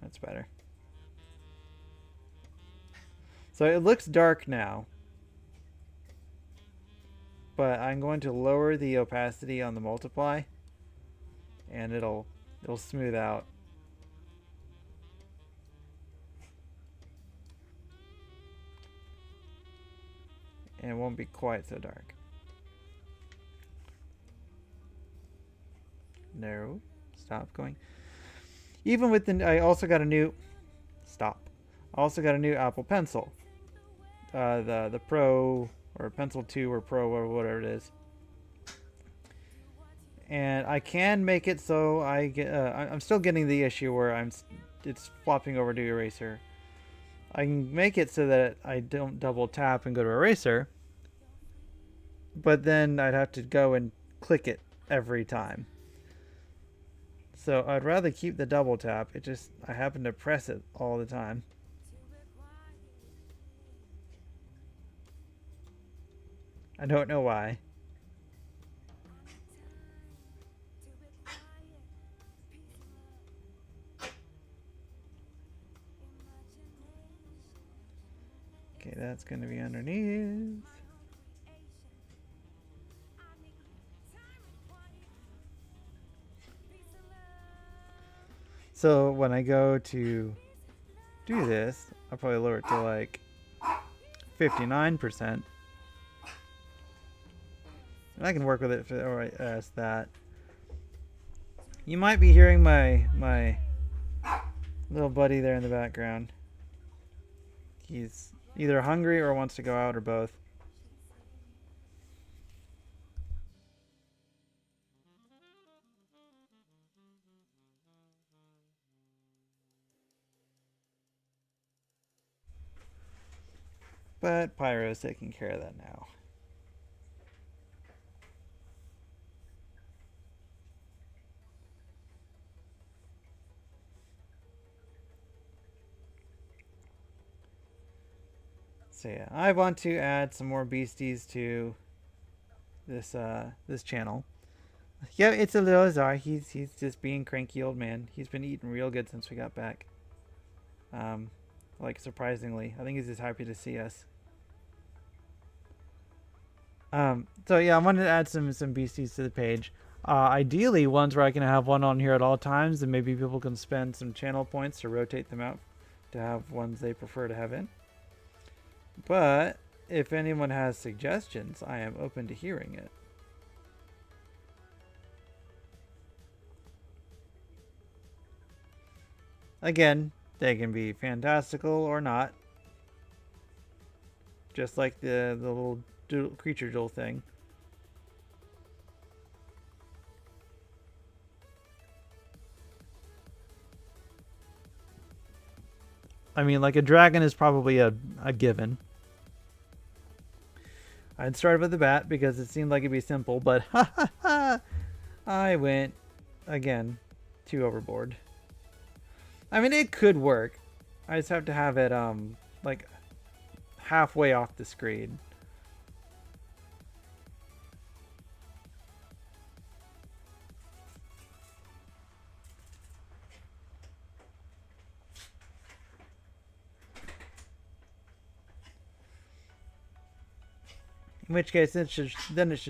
That's better. So it looks dark now. But I'm going to lower the opacity on the multiply. And it'll smooth out. And it won't be quite so dark. No. Stop going. Even with the... I also got a new... Stop. I also got a new Apple Pencil. The Pro... Or Pencil 2 or Pro or whatever it is. And I can make it so I get... I'm still getting the issue where it's flopping over to eraser. I can make it so that I don't double tap and go to eraser. But then I'd have to go and click it every time. So I'd rather keep the double tap. I happen to press it all the time. I don't know why. Okay, that's going to be underneath. So when I go to do this, I'll probably lower it to like 59%. And I can work with it for as that. You might be hearing my little buddy there in the background. He's either hungry or wants to go out or both. But Pyro's taking care of that now. So yeah, I want to add some more beasties to this this channel. Yeah, it's a little Azar. He's just being cranky old man. He's been eating real good since we got back. Like surprisingly, I think he's just happy to see us. So yeah, I wanted to add some beasties to the page. Ideally, ones where I can have one on here at all times, and maybe people can spend some channel points to rotate them out to have ones they prefer to have in. But if anyone has suggestions, I am open to hearing it. Again, they can be fantastical or not. Just like the little creature jewel thing. I mean, like a dragon is probably a given. I'd start with the bat because it seemed like it'd be simple, but I went, again, too overboard. I mean, it could work. I just have to have it, like, halfway off the screen. In which case, it should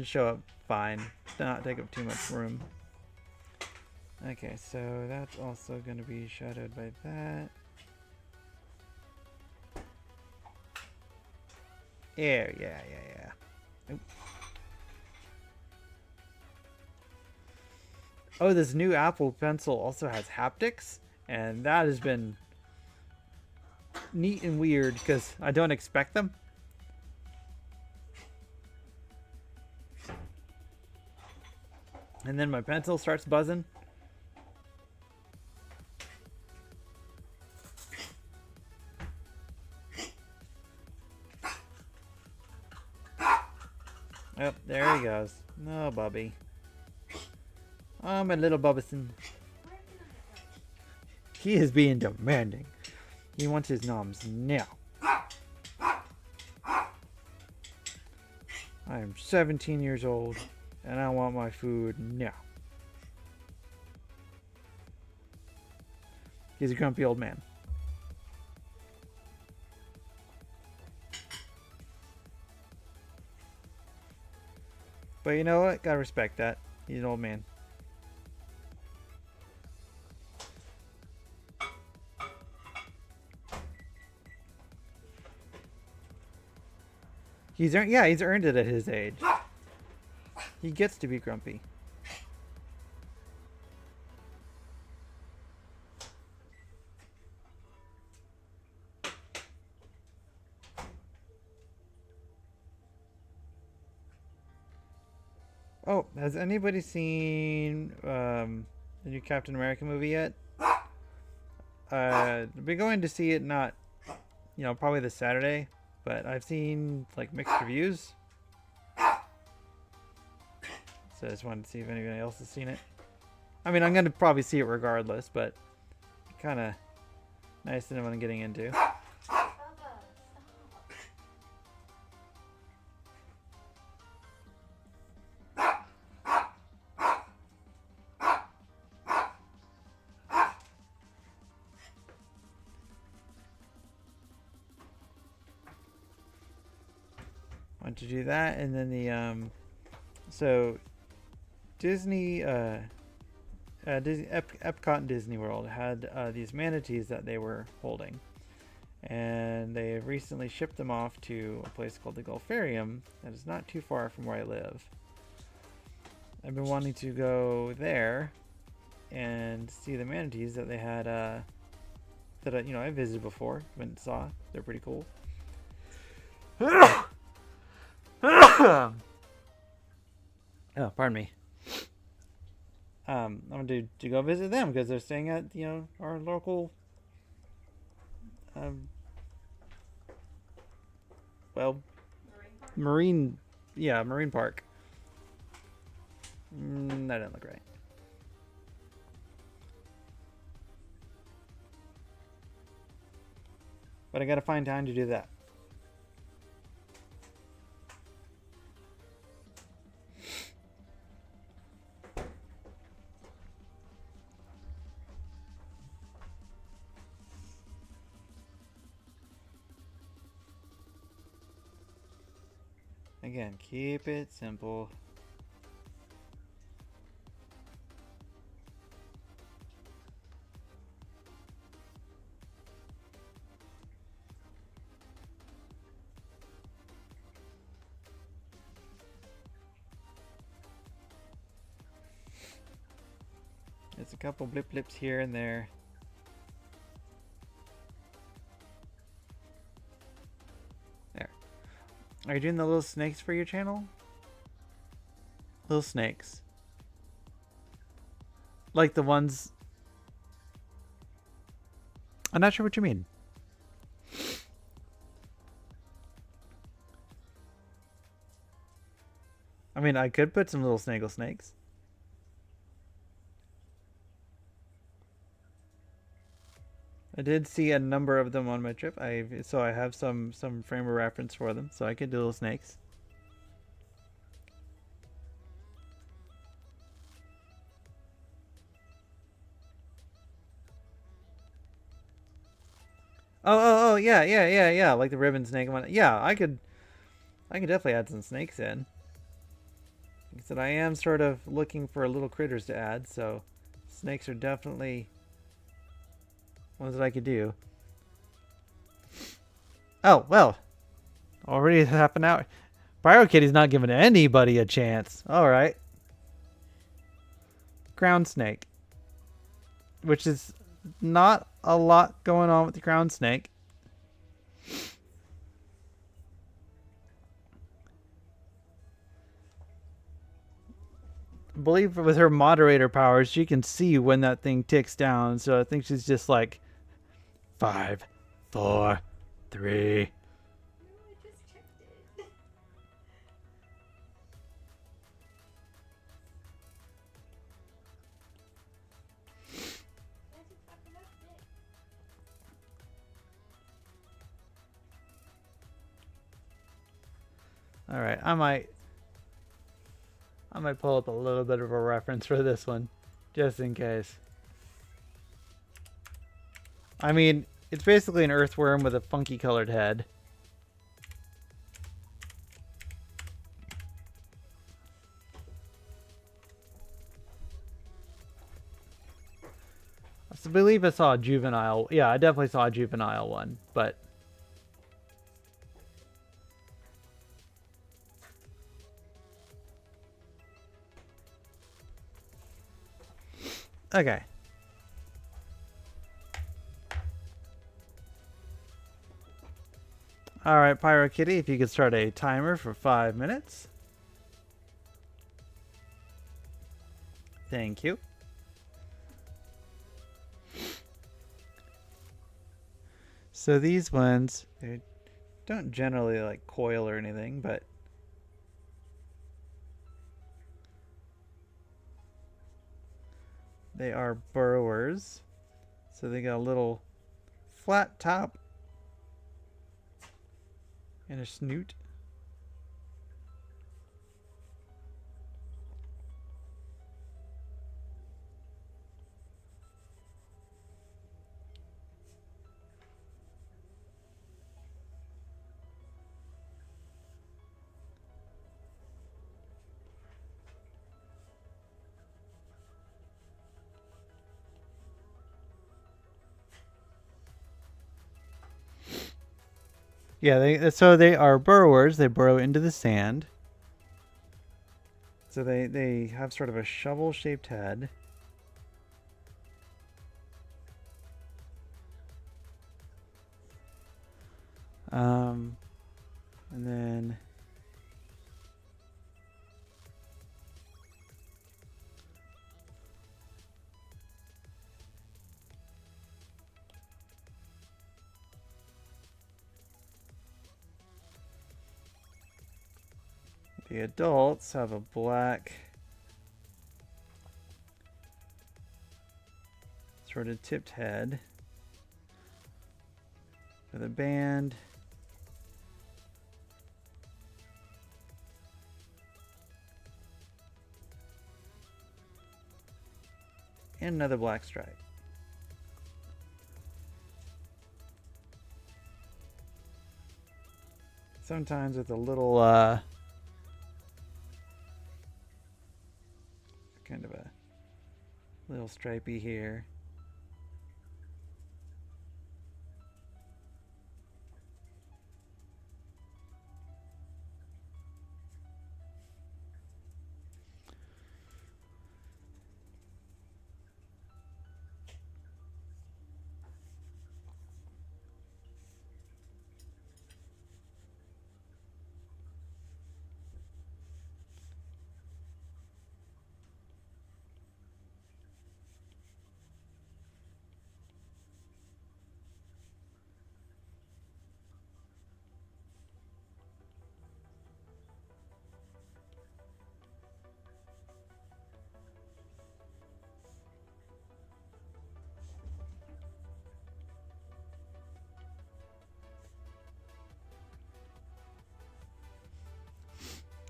show up fine. Not take up too much room. Okay, so that's also going to be shadowed by that. Yeah. Oop. Oh, this new Apple Pencil also has haptics, and that has been neat and weird because I don't expect them. And then my pencil starts buzzing. Oh, there he goes. No, Bubby. Oh, my little Bubbison. He is being demanding. He wants his noms now. I am 17 years old, and I want my food now. He's a grumpy old man. But you know what? Gotta respect that. He's an old man. He's earned it at his age. He gets to be grumpy. Oh, has anybody seen the new Captain America movie yet? I'll be going to see it not, probably this Saturday, but I've seen like mixed reviews. So I just wanted to see if anybody else has seen it. I mean, I'm going to probably see it regardless, but kind of nice to know what I'm getting into. to do that, and then the so Disney Epcot and Disney World had these manatees that they were holding, and they have recently shipped them off to a place called the Gulfarium that is not too far from where I live. I've been wanting to go there and see the manatees that they had that I visited before, went and saw. They're pretty cool. Oh, pardon me. I'm going to go visit them because they're staying at our local well, marine park. That didn't look right. But I gotta find time to do that. Again, keep it simple. There's a couple blip blips here and there. There. Are you doing the little snakes for your channel? Little snakes. Like the ones... I'm not sure what you mean. I mean, I could put some little snaggle snakes. I did see a number of them on my trip. So I have some frame of reference for them, so I could do little snakes. Oh, yeah. Like the ribbon snake one. Yeah, I could definitely add some snakes in. Like I said, I am sort of looking for little critters to add, so snakes are definitely ones that I could do. Oh, well. Already half an hour. PyroKitty's not giving anybody a chance. Alright. Ground snake. Which is not a lot going on with the ground snake. I believe with her moderator powers, she can see when that thing ticks down. So I think she's just like 5, 4, 3. No, I just checked it. Why is it fucking up it? All right, I might pull up a little bit of a reference for this one, just in case. I mean, it's basically an earthworm with a funky colored head. I believe I saw a juvenile. Yeah, I definitely saw a juvenile one, but... Okay. Alright, PyroKitty, if you could start a timer for 5 minutes. Thank you. So these ones, they don't generally like coil or anything, but they are burrowers. So they got a little flat top and a snoot. Yeah, they are burrowers. They burrow into the sand. So they have sort of a shovel-shaped head. Um, and then the adults have a black sort of tipped head with a band. And another black stripe. Sometimes with a little kind of a little stripey here.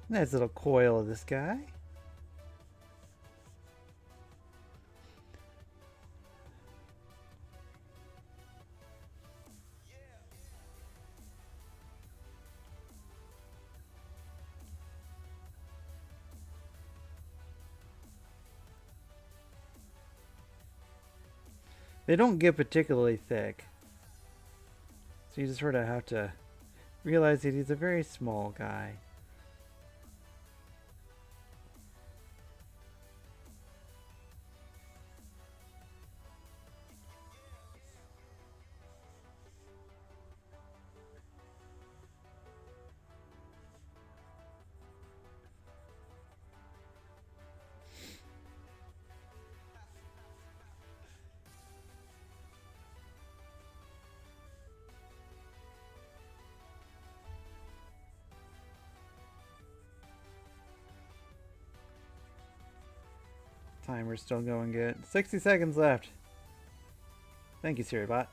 Nice little coil of this guy. They don't get particularly thick. So you just sort of have to realize that he's a very small guy. Timer's still going good. 60 seconds left. Thank you, SiriBot.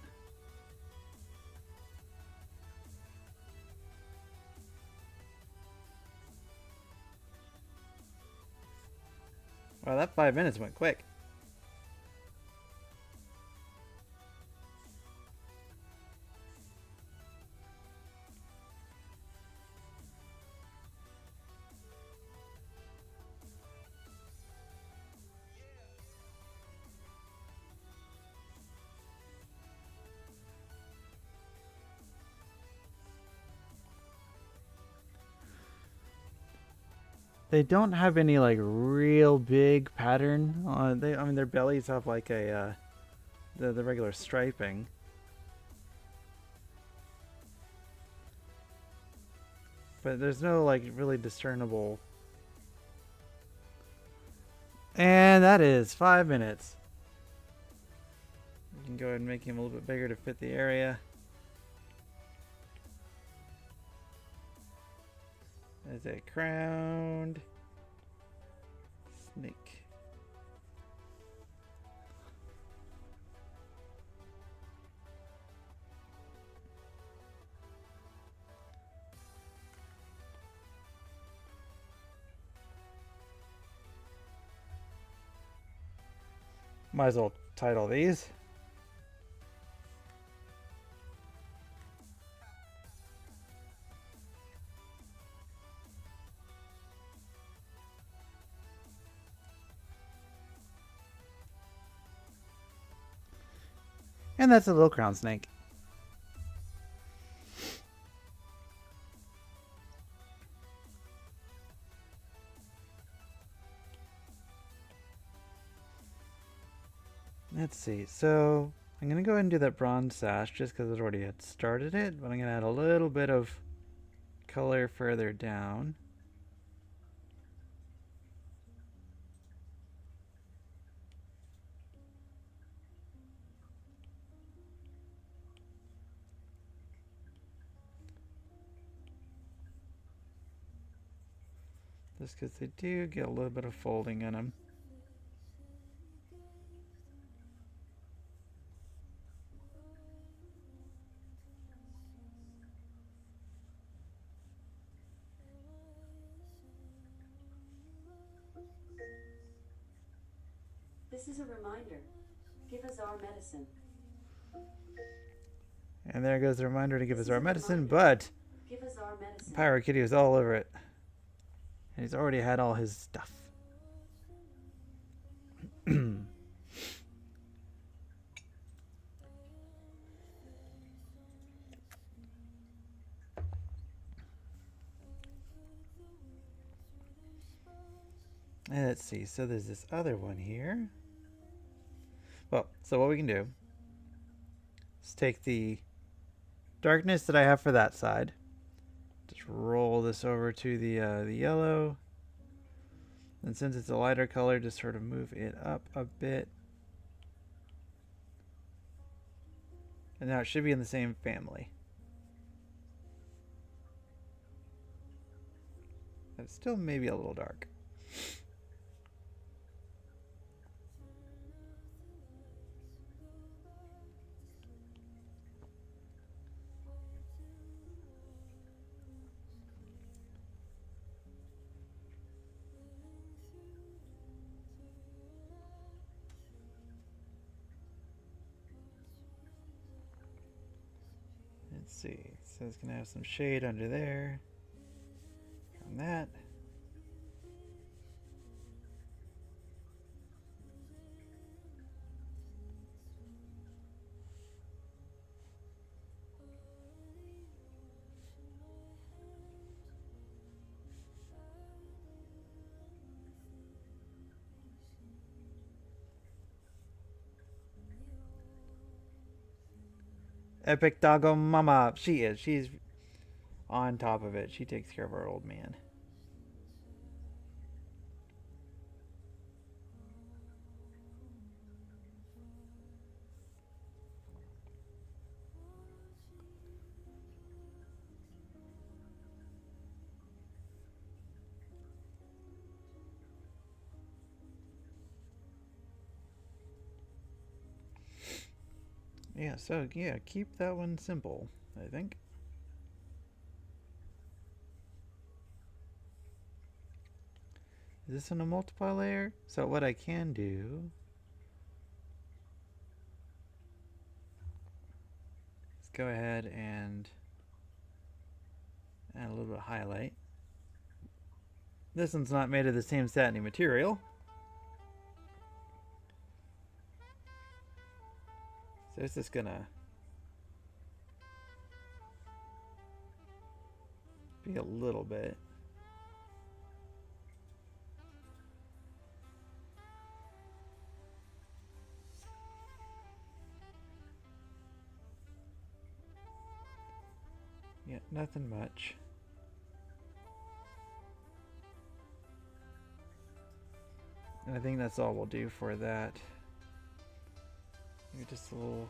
Wow, that 5 minutes went quick. They don't have any like real big pattern. I mean, their bellies have like a the regular striping. But there's no like really discernible. And that is 5 minutes. You can go ahead and make him a little bit bigger to fit the area. There's a crowned snake. Might as well title these. And that's a little crown snake. Let's see. So I'm going to go ahead and do that bronze sash just because it already had started it. But I'm going to add a little bit of color further down. Just because they do get a little bit of folding in them. This is a reminder. Give us our medicine. And there goes the reminder to give This us is our a medicine, reminder. but Give us our medicine. Pyro Kitty was all over it. And he's already had all his stuff. And let's see, so there's this other one here. Well, so what we can do is take the darkness that I have for that side, just roll this over to the yellow, and since it's a lighter color, just sort of move it up a bit. And now it should be in the same family. It's still maybe a little dark. Let's see. So it's gonna have some shade under there from that. Epic doggo mama. She is. She's on top of it. She takes care of our old man. Yeah, so yeah, keep that one simple, I think. Is this on a multiply layer? So what I can do is go ahead and add a little bit of highlight. This one's not made of the same satiny material. So it's just gonna be a little bit. Yeah, nothing much. And I think that's all we'll do for that. Maybe just a little.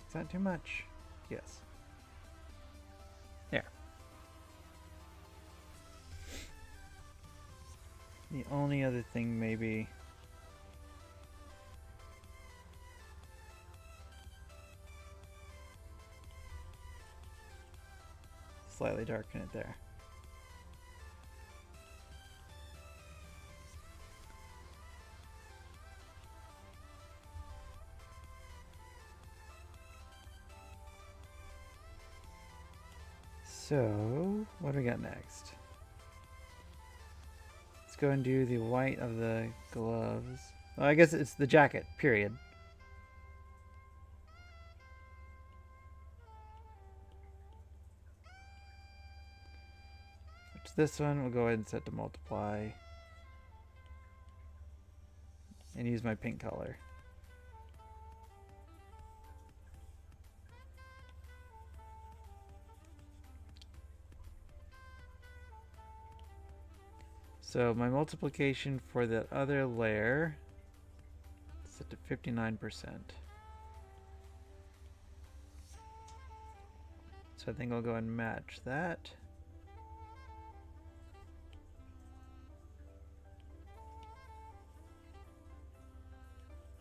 Is that too much? Yes. There. The only other thing maybe. Slightly darken it there. So, what do we got next? Let's go and do the white of the gloves. Well, I guess it's the jacket, period. Which this one we'll go ahead and set to multiply and use my pink color. So my multiplication for that other layer is set to 59%. So I think I'll go and match that.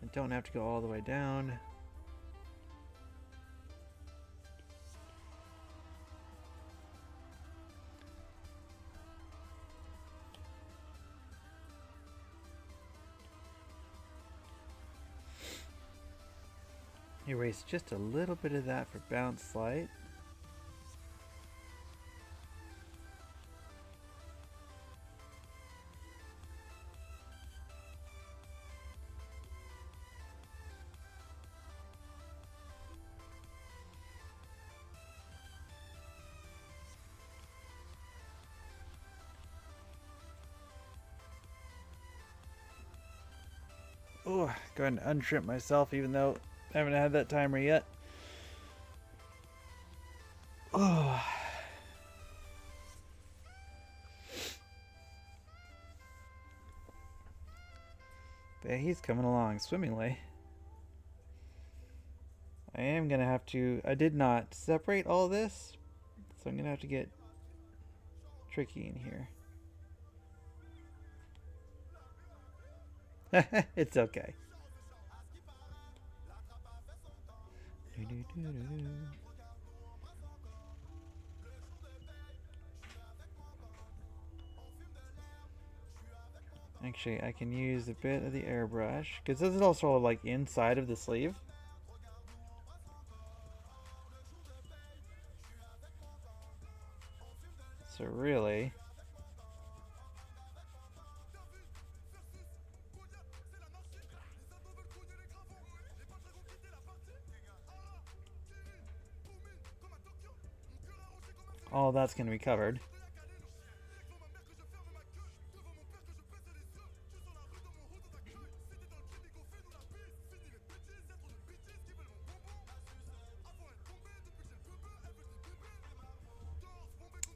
I don't have to go all the way down. Erase just a little bit of that for bounce light. Oh, go ahead and unshrimp myself even though I haven't had that timer yet. Oh. Yeah, he's coming along swimmingly. I am gonna have to, I did not separate all this, so I'm gonna have to get tricky in here. It's okay. Actually, I can use a bit of the airbrush because this is also like inside of the sleeve. So really, all that's going to be covered.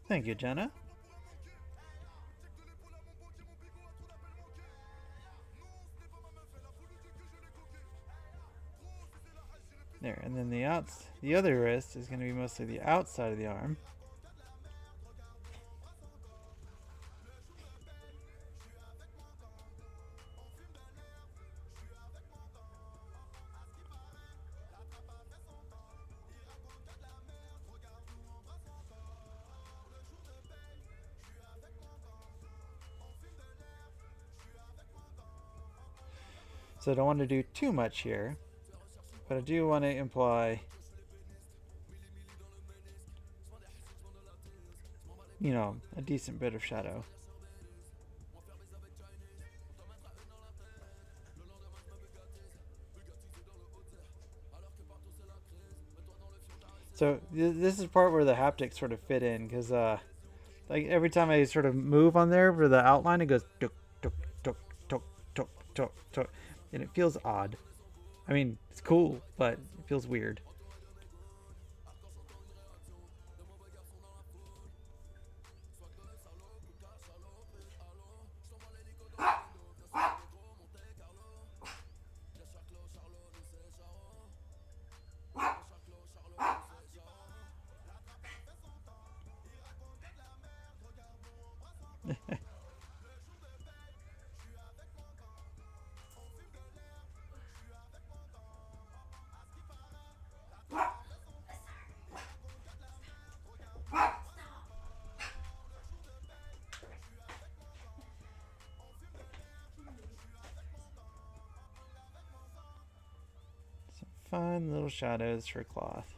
Thank you, Jenna. There, and then the other wrist is going to be mostly the outside of the arm. So I don't want to do too much here, but I do want to imply, you know, a decent bit of shadow. So this is the part where the haptics sort of fit in, because like every time I sort of move on there for the outline, it goes tuk tuk tuk tuk tuk tuk tuk, and it feels odd. I mean, it's cool, but it feels weird. Fun little shadows for cloth.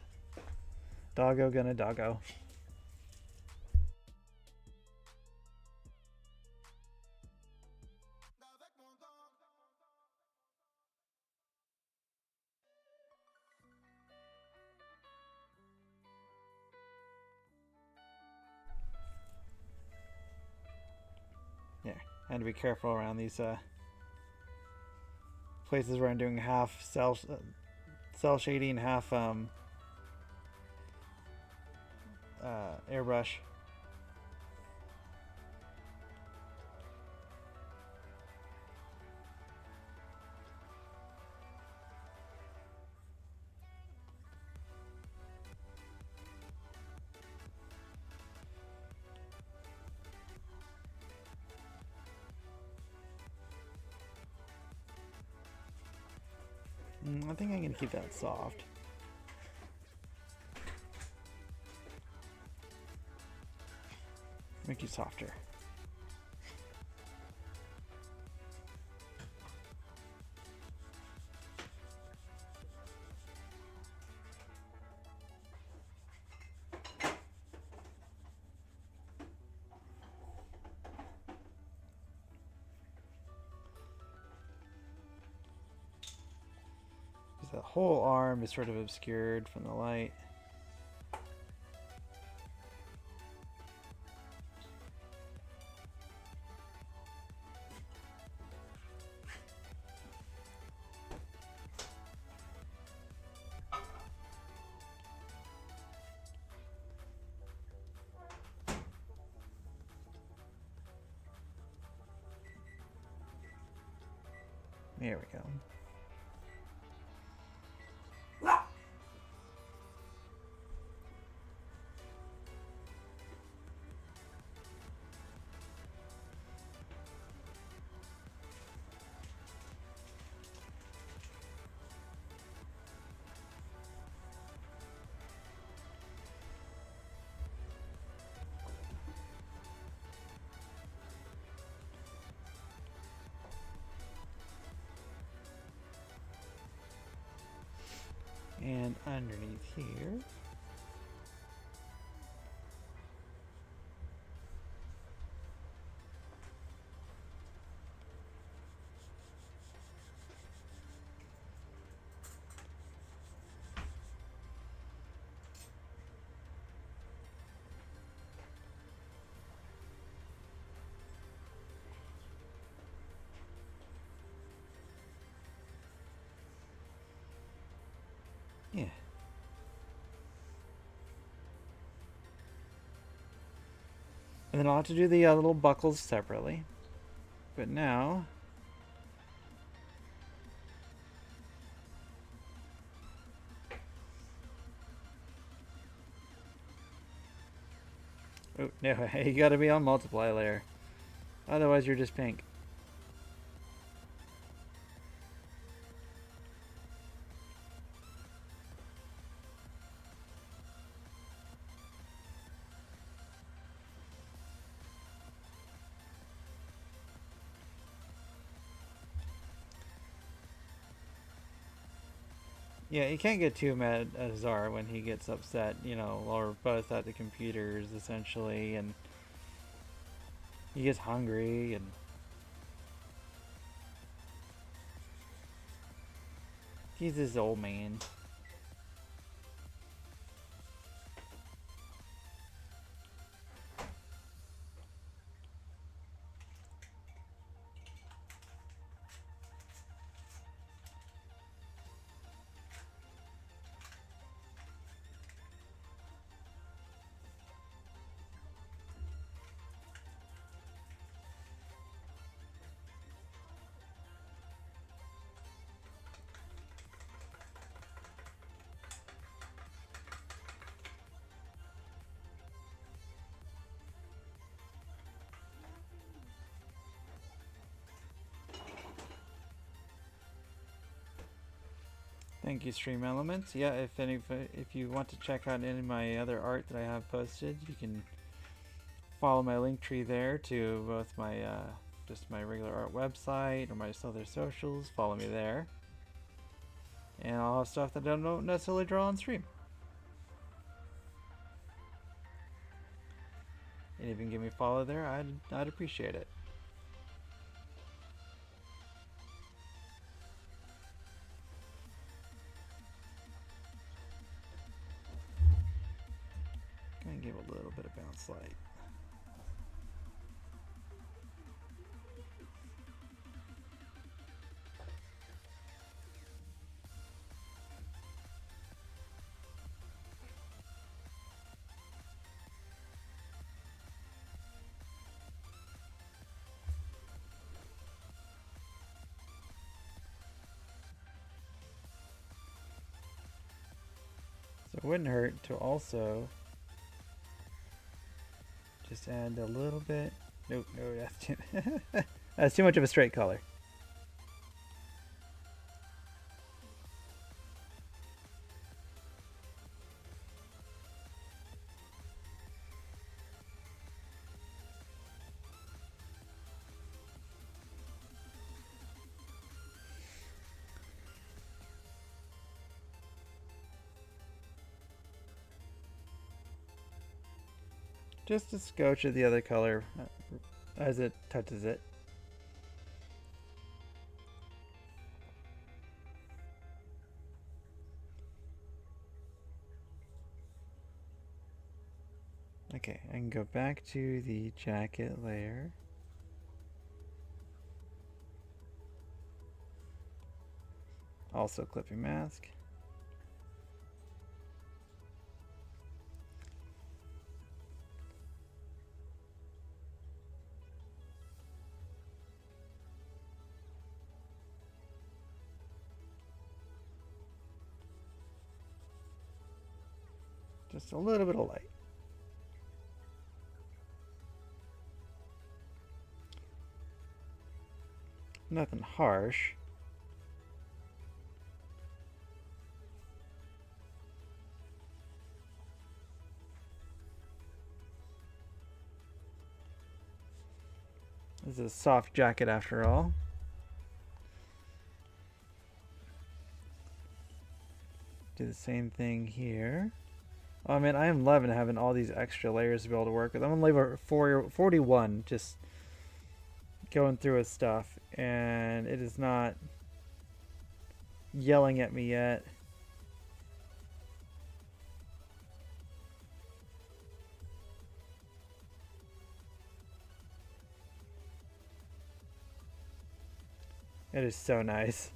Doggo gonna doggo. and to be careful around these places where I'm doing half cell shading, half airbrush. I think I'm going to keep that soft. Make you softer. The whole arm is sort of obscured from the light. There we go. And underneath here. Yeah. And then I'll have to do the little buckles separately. But now... Oh, no, you gotta be on multiply layer. Otherwise you're just pink. Yeah, you can't get too mad at Azar when he gets upset, you know, or both at the computers, essentially, and he gets hungry, and he's his old man. Thank you, Stream Elements. Yeah, if you want to check out any of my other art that I have posted, you can follow my link tree there to both my just my regular art website or my other socials. Follow me there, and I'll have stuff that I don't necessarily draw on stream. And if you can give me a follow there, I'd appreciate it. Gonna give a little bit of bounce light. It wouldn't hurt to also just add a little bit. Nope, no, that's too, that's too much of a straight color. Just a scotch of the other color as it touches it. Okay, I can go back to the jacket layer. Also clipping mask. Just a little bit of light. Nothing harsh. This is a soft jacket after all. Do the same thing here. Oh man, I am loving having all these extra layers to be able to work with. I'm on level 41, just going through his stuff, and it is not yelling at me yet. It is so nice.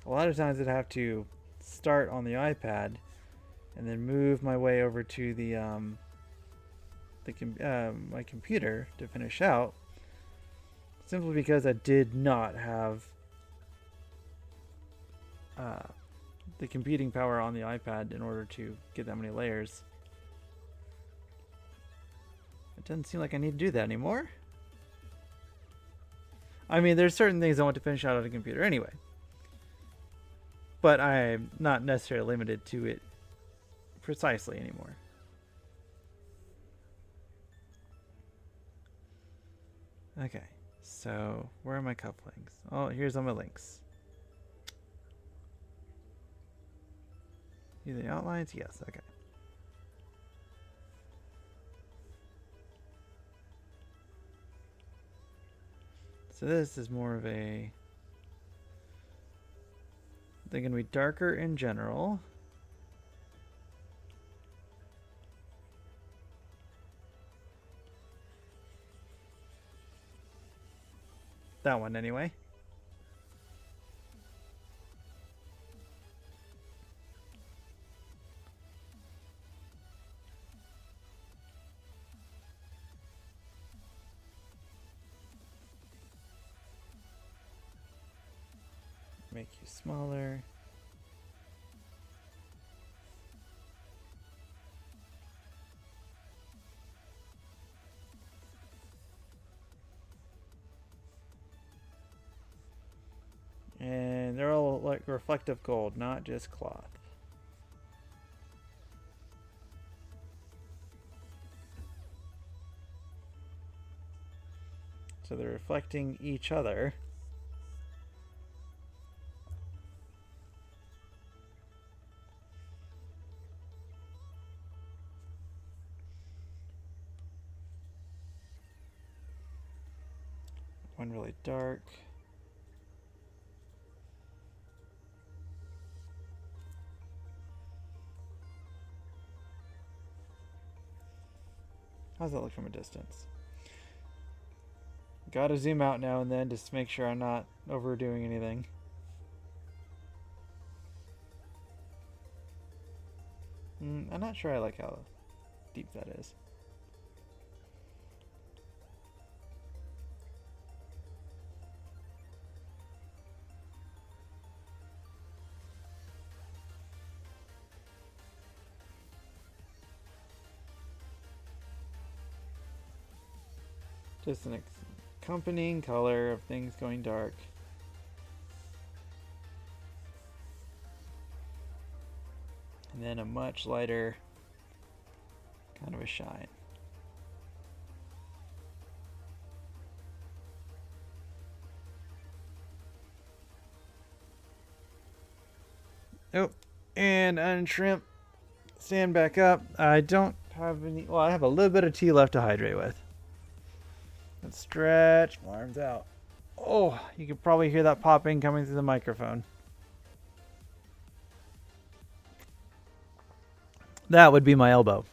A lot of times I'd have to start on the iPad and then move my way over to the my computer to finish out, simply because I did not have the computing power on the iPad in order to get that many layers. It doesn't seem like I need to do that anymore. I mean, there's certain things I want to finish out on a computer anyway, but I'm not necessarily limited to it precisely anymore. Okay, so where are my couplings? Oh, here's all my links. These are the outlines? Yes, okay. So this is more of a... They're going to be darker in general. That one anyway. Make you smaller. And they're all like reflective gold, not just cloth. So they're reflecting each other. One really dark. How's that look from a distance? Gotta zoom out now and then just to make sure I'm not overdoing anything. I'm not sure I like how deep that is. Just an accompanying color of things going dark. And then a much lighter kind of a shine. Oh, and untrimp. Stand back up. I don't have any. Well, I have a little bit of tea left to hydrate with. Let's stretch my arms out. Oh, you can probably hear that popping coming through the microphone. That would be my elbow.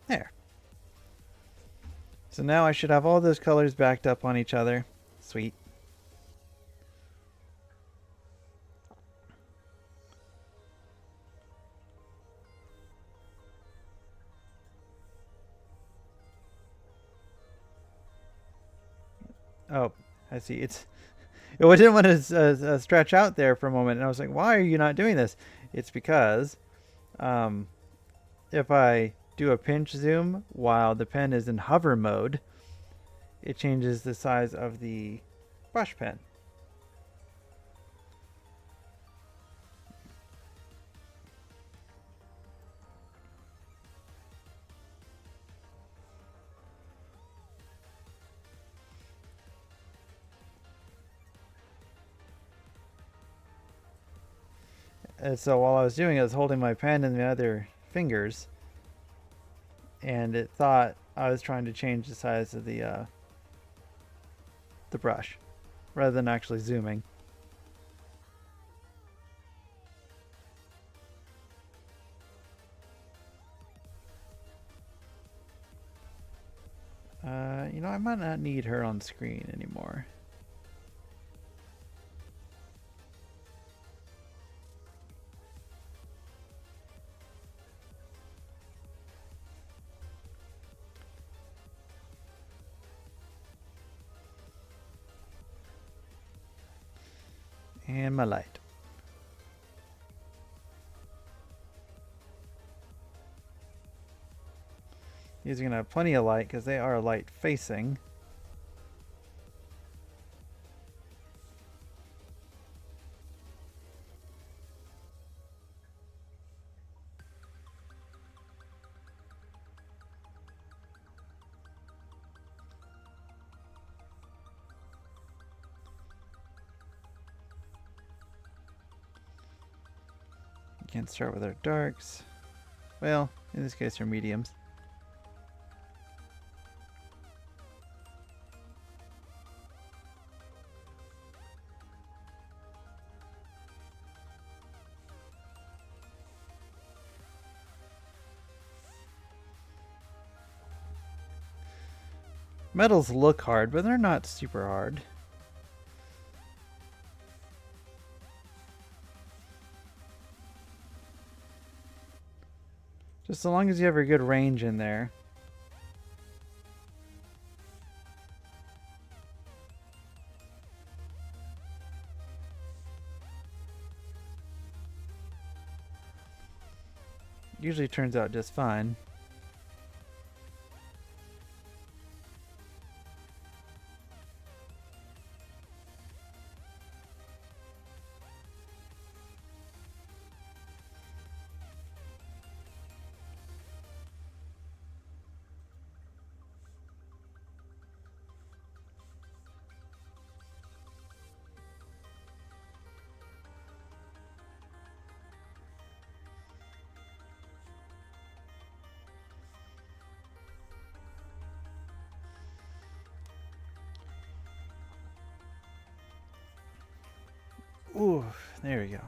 There. So now I should have all those colors backed up on each other. Sweet. Oh, I see. I didn't want to stretch out there for a moment, and I was like, why are you not doing this? It's because if I do a pinch zoom while the pen is in hover mode, it changes the size of the brush pen. And so while I was doing it, I was holding my pen in the other fingers, and it thought I was trying to change the size of the brush rather than actually zooming. I might not need her on screen anymore. And my light. These are going to have plenty of light because they are light facing. Can't start with our darks. Well, in this case, they're mediums. Metals look hard, but they're not super hard. Just so long as you have a good range in there. Usually turns out just fine. Ooh, there we go.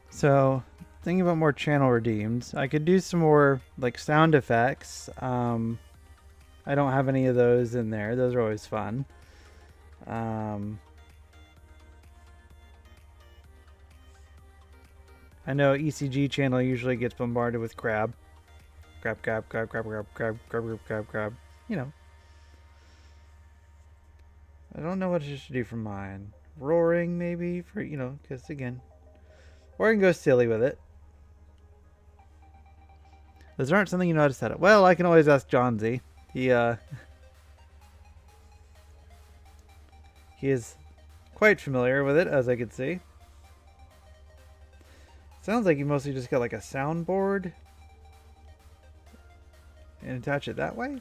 So, thinking about more channel redeemed, I could do some more like sound effects. I don't have any of those in there. Those are always fun. I know ECG channel usually gets bombarded with crab. Crab, crab, crab, crab, crab, crab, crab, crab, crab, crab. You know. I don't know what I should do for mine. Roaring, maybe? For, you know, because again. Or I can go silly with it. Those aren't something you know how to set up. Well, I can always ask John Z. He is quite familiar with it, as I could see. Sounds like you mostly just got like a soundboard and attach it that way.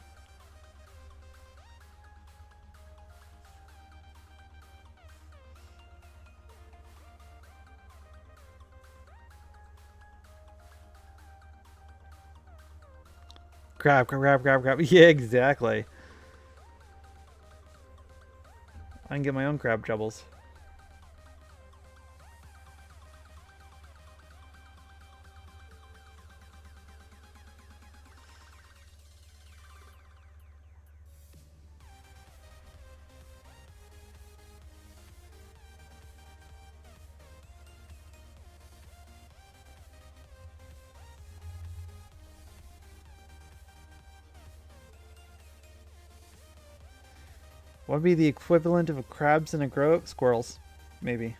Crab, crab, crab, crab, crab. Yeah, exactly. I can get my own crab troubles. What would be the equivalent of crabs in a grove? Squirrels, maybe.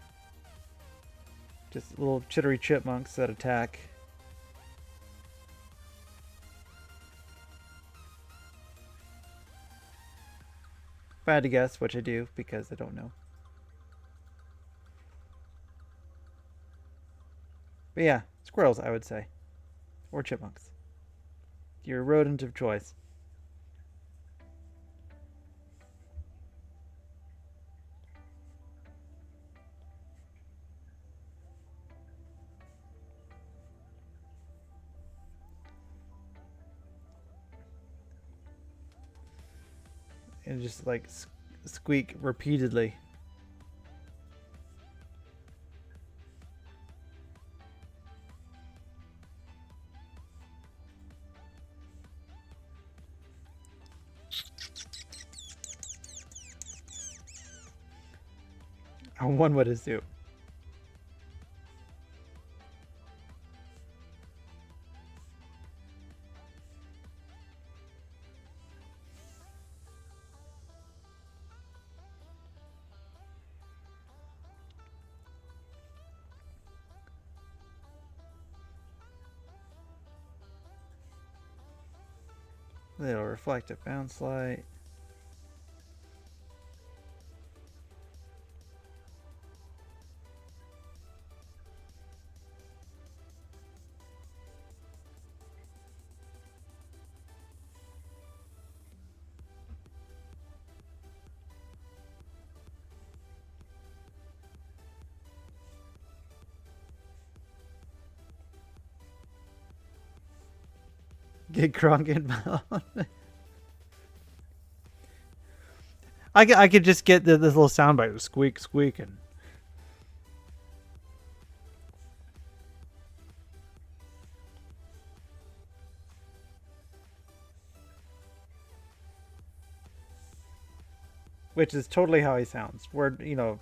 Just little chittery chipmunks that attack. If I had to guess, which I do because I don't know. But yeah, squirrels, I would say. Or chipmunks. Your rodent of choice. And just like squeak repeatedly. One would assume. Little reflective bounce light. Get crunk and I could just get this little soundbite of squeak, squeak, and which is totally how he sounds. Word, you know,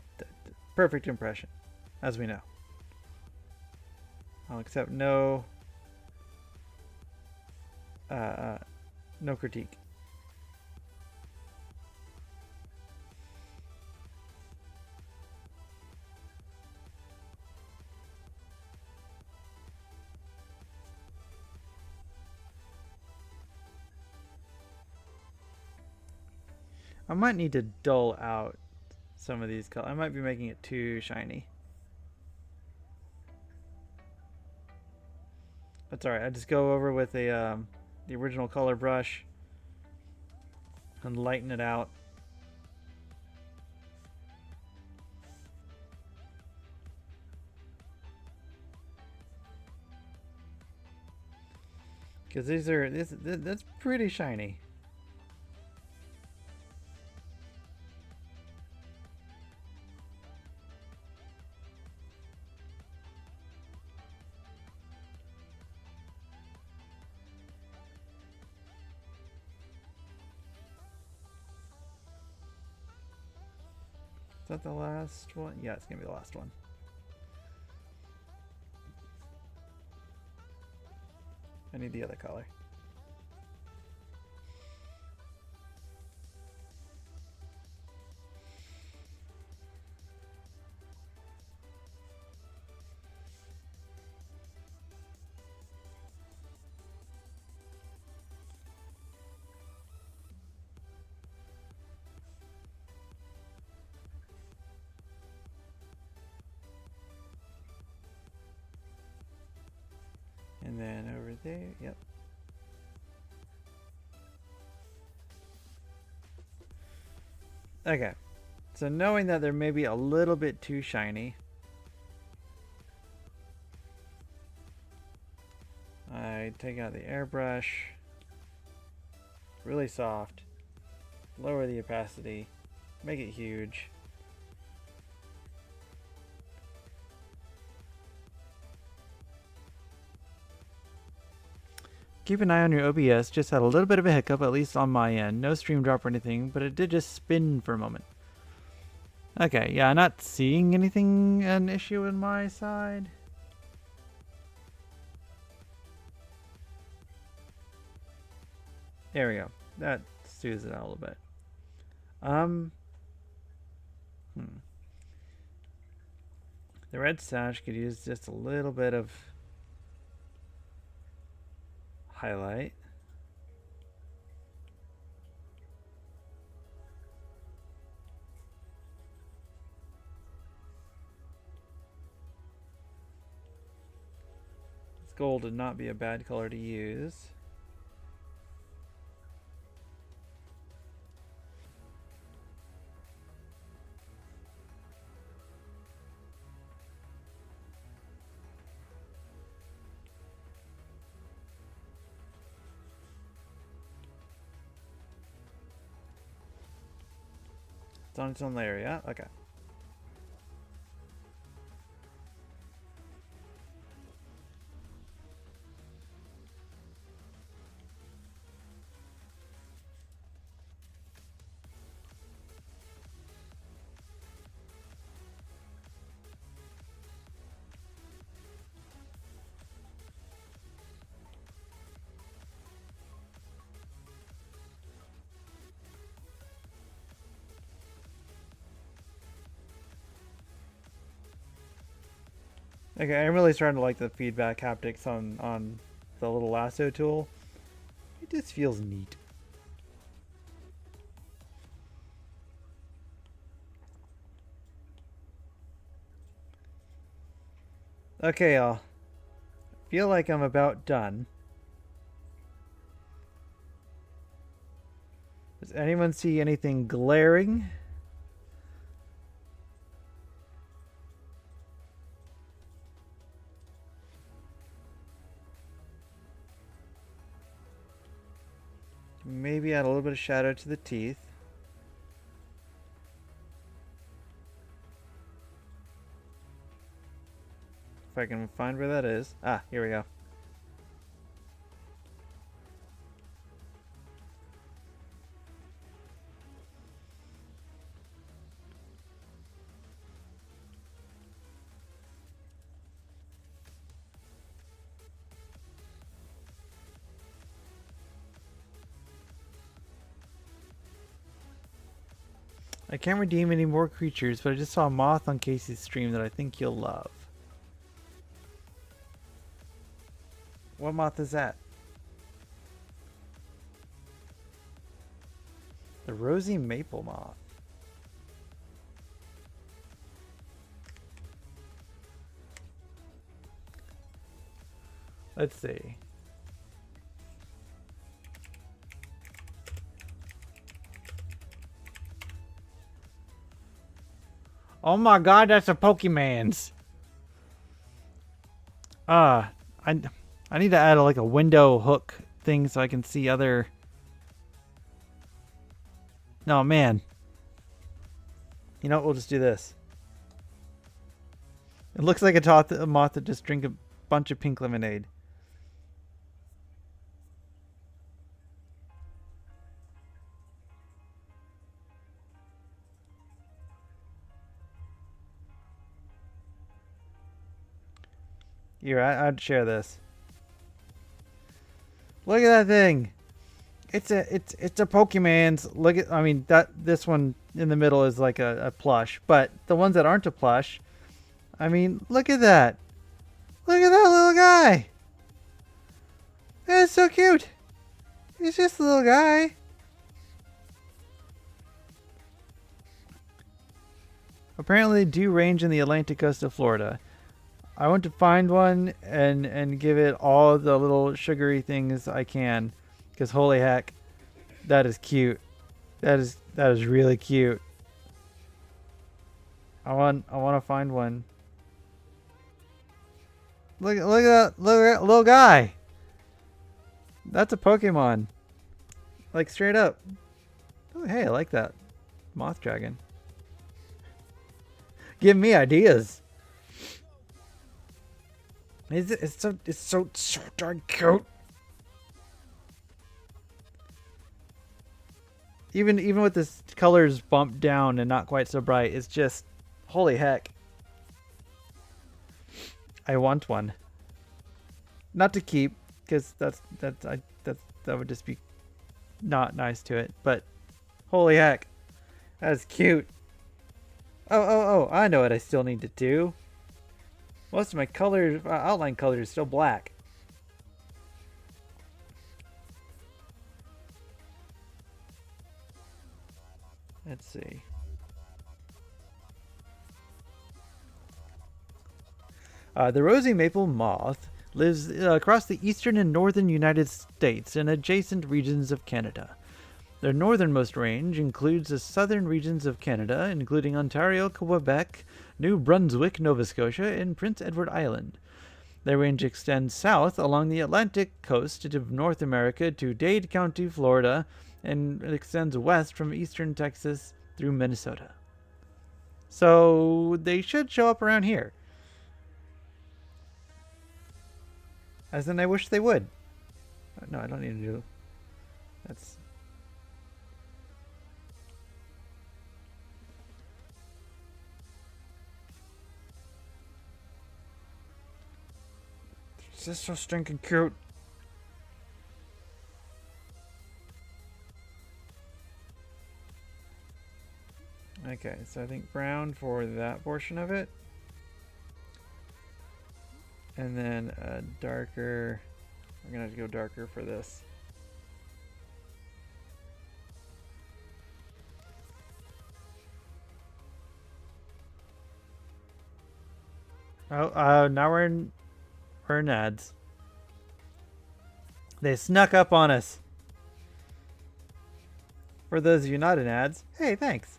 perfect impression, as we know. I'll accept no, no critique. I might need to dull out some of these colors. I might be making it too shiny. That's alright. I just go over with a the original color brush and lighten it out. Because that's pretty shiny. that the last one? Yeah, it's gonna be the last one. I need the other color. And then over there, yep. Okay, so knowing that they're maybe a little bit too shiny, I take out the airbrush, really soft, lower the opacity, make it huge. Keep an eye on your OBS, just had a little bit of a hiccup, at least on my end. No stream drop or anything, but it did just spin for a moment. Okay, yeah, I'm not seeing anything an issue on my side. There we go. That soothes it out a little bit. The red sash could use just a little bit of highlight. This gold would not be a bad color to use. It's on its own layer, yeah? Okay. Okay, I'm really starting to like the feedback haptics on the little lasso tool. It just feels neat. Okay, y'all. Feel like I'm about done. Does anyone see anything glaring? Maybe add a little bit of shadow to the teeth. If I can find where that is. Ah, here we go. I can't redeem any more creatures, but I just saw a moth on Casey's stream that I think you'll love. What moth is that? The rosy maple moth. Let's see. Oh my god, that's a Pokemon's. I need to add like a window hook thing so I can see other. No, man. You know what? We'll just do this. It looks like a moth that just drank a bunch of pink lemonade. Here, I'd share this. Look at that thing. It's a Pokemon's. Look at, I mean, that this one in the middle is like a plush, but the ones that aren't a plush, I mean, look at that. Look at that little guy. That's so cute. He's just a little guy. Apparently they do range in the Atlantic coast of Florida. I want to find one and give it all the little sugary things I can, because holy heck, that is cute. That is really cute. I want to find one. Look at that little guy. That's a Pokemon. Like straight up. Oh, hey, I like that. Moth dragon. Give me ideas. It's so darn cute. Even with this colors bumped down and not quite so bright, it's just holy heck. I want one. Not to keep, because that would just be not nice to it. But holy heck, that's cute. Oh! I know what I still need to do. Most of my color outline color is still black. Let's see. The rosy maple moth lives across the eastern and northern United States and adjacent regions of Canada. Their northernmost range includes the southern regions of Canada, including Ontario, Quebec, New Brunswick, Nova Scotia, and Prince Edward Island. Their range extends south along the Atlantic coast of North America to Dade County, Florida, and it extends west from eastern Texas through Minnesota. So they should show up around here. As in, I wish they would. No, I don't need to do. That's. It's just so stinking cute. Okay, so I think brown for that portion of it. And then a darker, I'm gonna have to go darker for this. Oh, now we're in ads. They snuck up on us. For those of you not in ads, hey, thanks.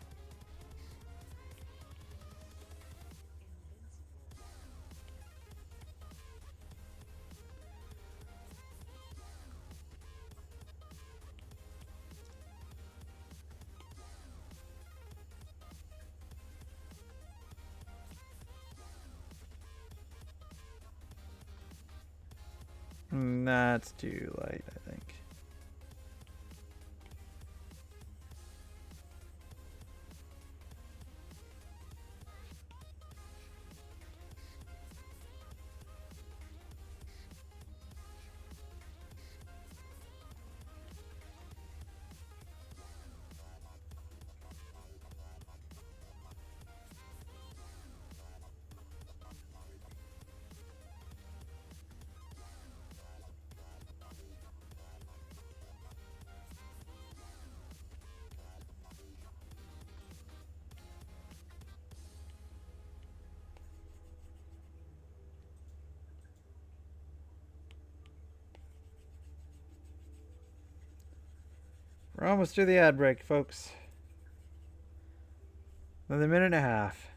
That's too light, I think. We're almost through the ad break, folks. Another minute and a half.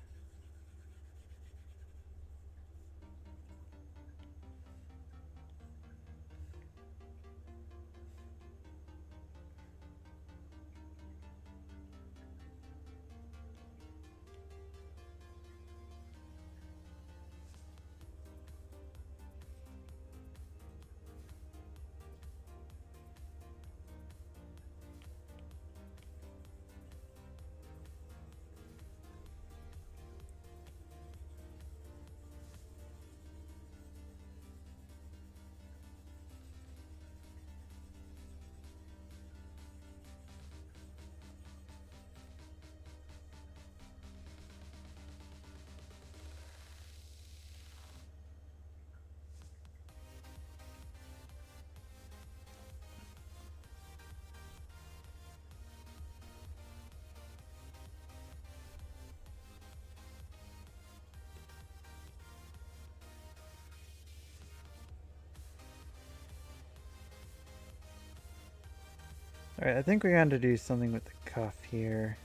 Alright, I think we're going to do something with the cuff here.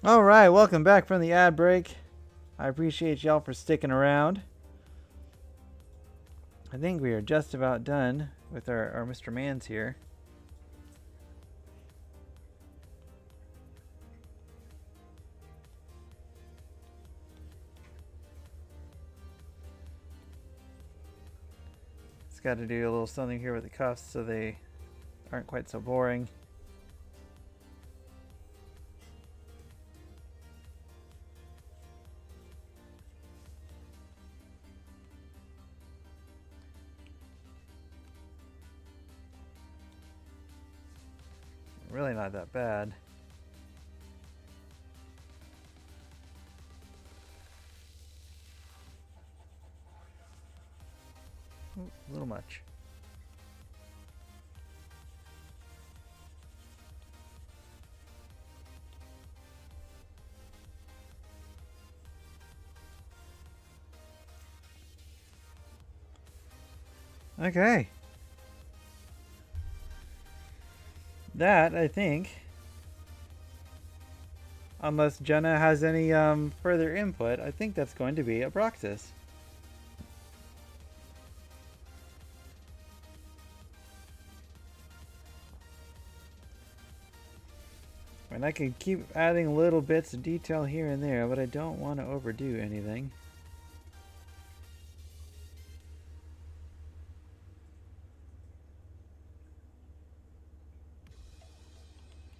Alright, welcome back from the ad break. I appreciate y'all for sticking around. I think we are just about done with our Mr. Mans here. Just got to do a little something here with the cuffs so they aren't quite so boring. Really not that bad. Ooh, a little much. Okay. That, I think, unless Jenna has any further input, I think that's going to be Abraxis. And I can keep adding little bits of detail here and there, but I don't want to overdo anything.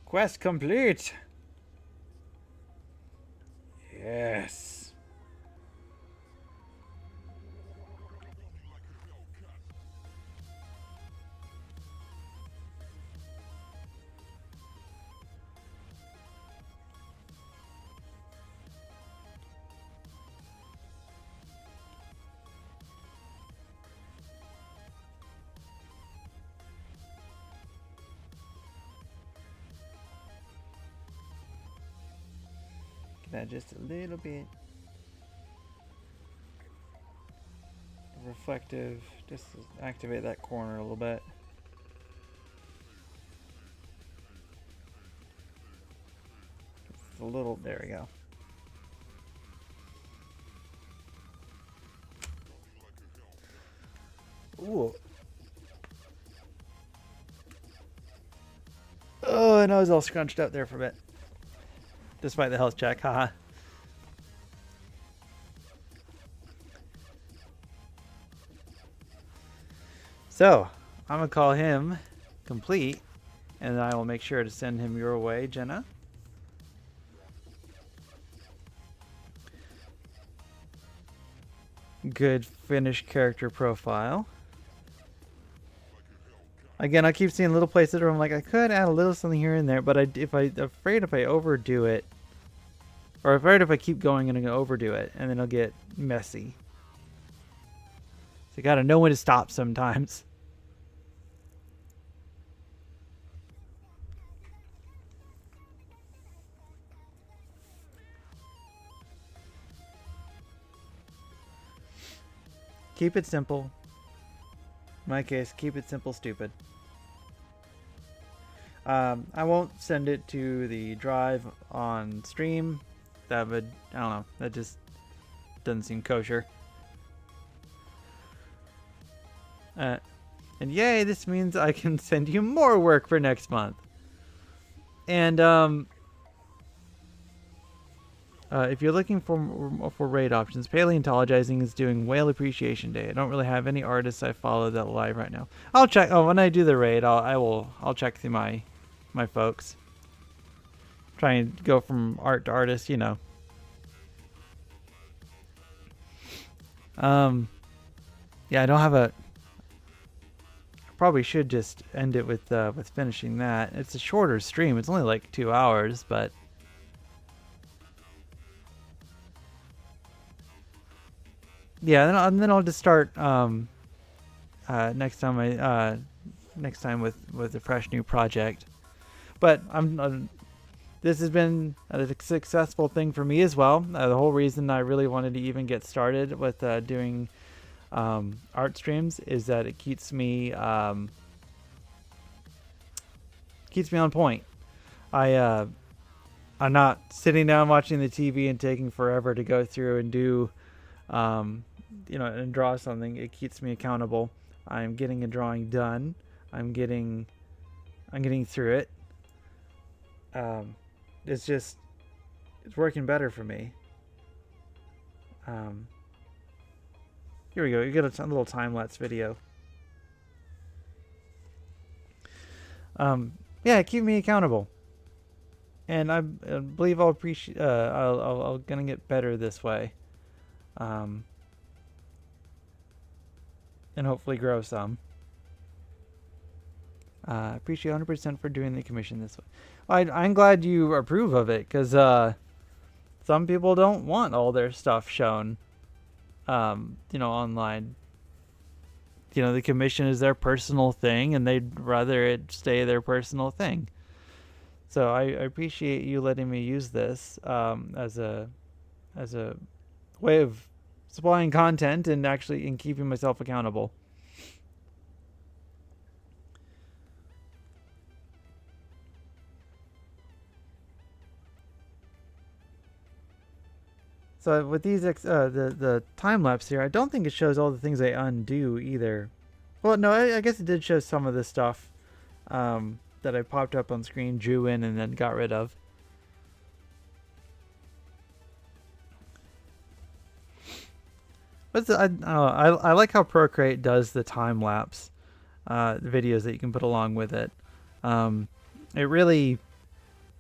Quest complete! Yes. That just a little bit reflective, just to activate that corner a little bit. Just a little, there we go. Ooh. Oh, and I was all scrunched up there for a bit. Despite the health check, haha. So, I'm gonna call him complete, and I will make sure to send him your way, Jenna. Good finished character profile. Again, I keep seeing little places where I'm like, I could add a little something here and there, but I'm afraid if I overdo it, or afraid if I keep going and I'm gonna overdo it, and then it'll get messy. So you gotta know when to stop sometimes. Keep it simple. In my case, keep it simple, stupid. I won't send it to the drive on stream. That would, I don't know, that just doesn't seem kosher. And yay, this means I can send you more work for next month. And if you're looking for raid options, Paleontologizing is doing Whale Appreciation Day. I don't really have any artists I follow that live right now. I'll check. Oh, when I do the raid, I'll check through my folks. Try and go from art to artist, you know. Yeah, I don't have a. Probably should just end it with finishing that. It's a shorter stream. It's only like 2 hours, but. Yeah, and then I'll just start next time I next time with a fresh new project. But this has been a successful thing for me as well. The whole reason I really wanted to even get started with doing art streams is that it keeps me on point. I'm not sitting down watching the TV and taking forever to go through and do and draw something. It keeps me accountable. I'm getting a drawing done. I'm getting through it. It's working better for me. Here we go. You get a little time-lapse video. Yeah, keep me accountable. And I believe I'll appreciate. I'll gonna get better this way. And hopefully grow some. Appreciate 100% for doing the commission this way. I'm glad you approve of it, because some people don't want all their stuff shown, online. The commission is their personal thing, and they'd rather it stay their personal thing. So I appreciate you letting me use this as a way of supplying content and actually in keeping myself accountable. So with these the time lapse here, I don't think it shows all the things I undo either. Well, no, I guess it did show some of the stuff that I popped up on screen, drew in, and then got rid of. But I like how Procreate does the time lapse videos that you can put along with it. It really,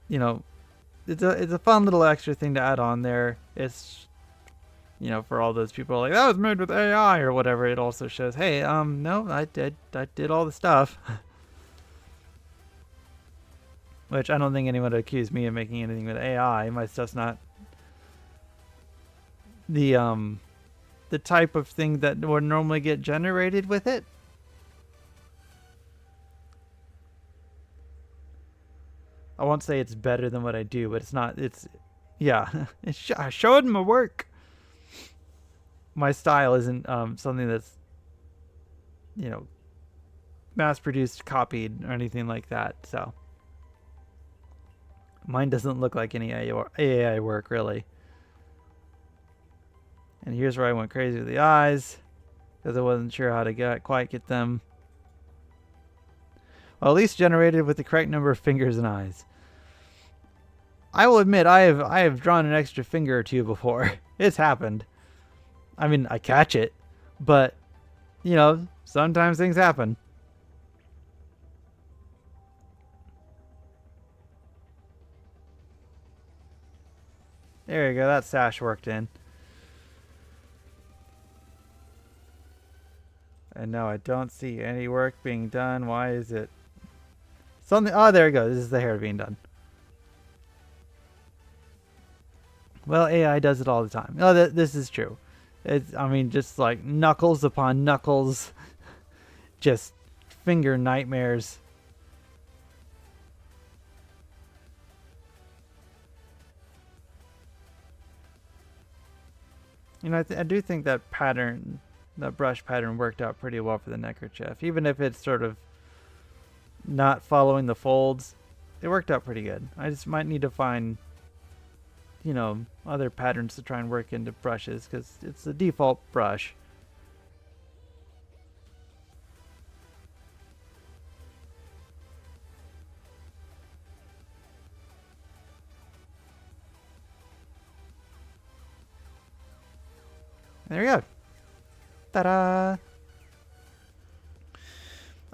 it's a fun little extra thing to add on there. It's, for all those people like, that was made with AI or whatever, it also shows, hey, no, I did all the stuff. Which I don't think anyone would accuse me of making anything with AI. My stuff's not the type of thing that would normally get generated with it. I won't say it's better than what I do, but it's not. Yeah, I showed my work. My style isn't something that's, mass-produced, copied, or anything like that. So mine doesn't look like any AI work, really. And here's where I went crazy with the eyes, because I wasn't sure how to quite get them. Well, at least generated with the correct number of fingers and eyes. I will admit, I have drawn an extra finger or two before. It's happened. I mean, I catch it, but sometimes things happen. There you go. That sash worked in. And no, I don't see any work being done. Why is it? Something. Oh, there it goes. This is the hair being done. Well, AI does it all the time. No, this is true. Just like knuckles upon knuckles. Just finger nightmares. I do think that pattern, that brush pattern worked out pretty well for the neckerchief. Even if it's sort of not following the folds, it worked out pretty good. I just might need to find, other patterns to try and work into brushes, because it's the default brush. There we go. Ta-da!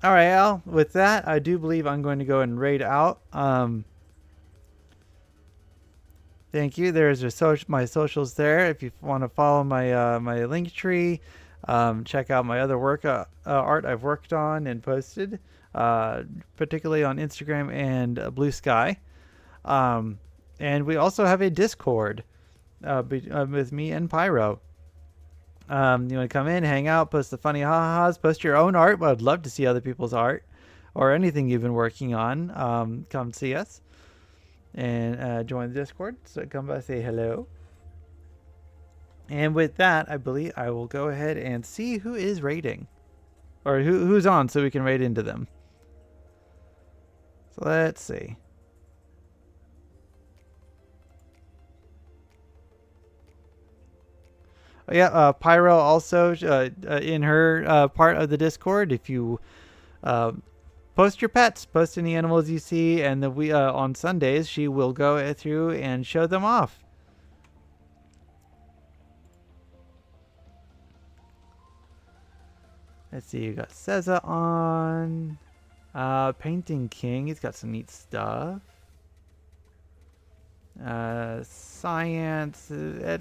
All right, Al. With that, I do believe I'm going to go and raid out. Thank you. There's my socials there. If you want to follow my my link tree, check out my other art I've worked on and posted, particularly on Instagram and Blue Sky. And we also have a Discord with me and Pyro. You want to come in, hang out, post the funny ha-has, post your own art. I'd love to see other people's art. or anything you've been working on, come see us and join the Discord. So come by, say hello. And with that, I believe I will go ahead and see who is raiding, or who's on, so we can raid into them. So let's see. Oh, yeah, Pyro also in her part of the Discord. If you post your pets, post any animals you see, and on Sundays she will go through and show them off. Let's see, you got Seza on. Painting King, he's got some neat stuff. Science.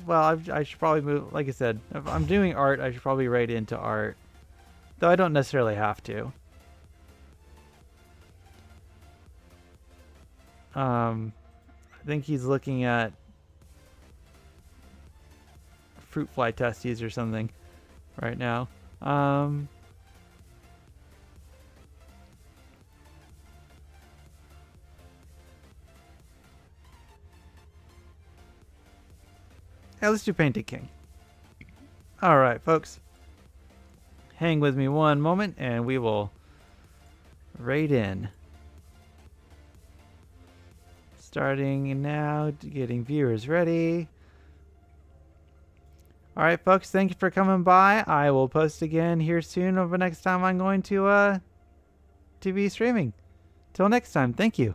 Well, I should probably move. Like I said, if I'm doing art, I should probably raid into art. Though I don't necessarily have to. I think he's looking at fruit fly testes or something right now. Yeah, let's do Painted King. Alright, folks. Hang with me one moment and we will raid in. Starting now, getting viewers ready. Alright, folks, thank you for coming by. I will post again here soon over next time I'm going to be streaming. Till next time, thank you.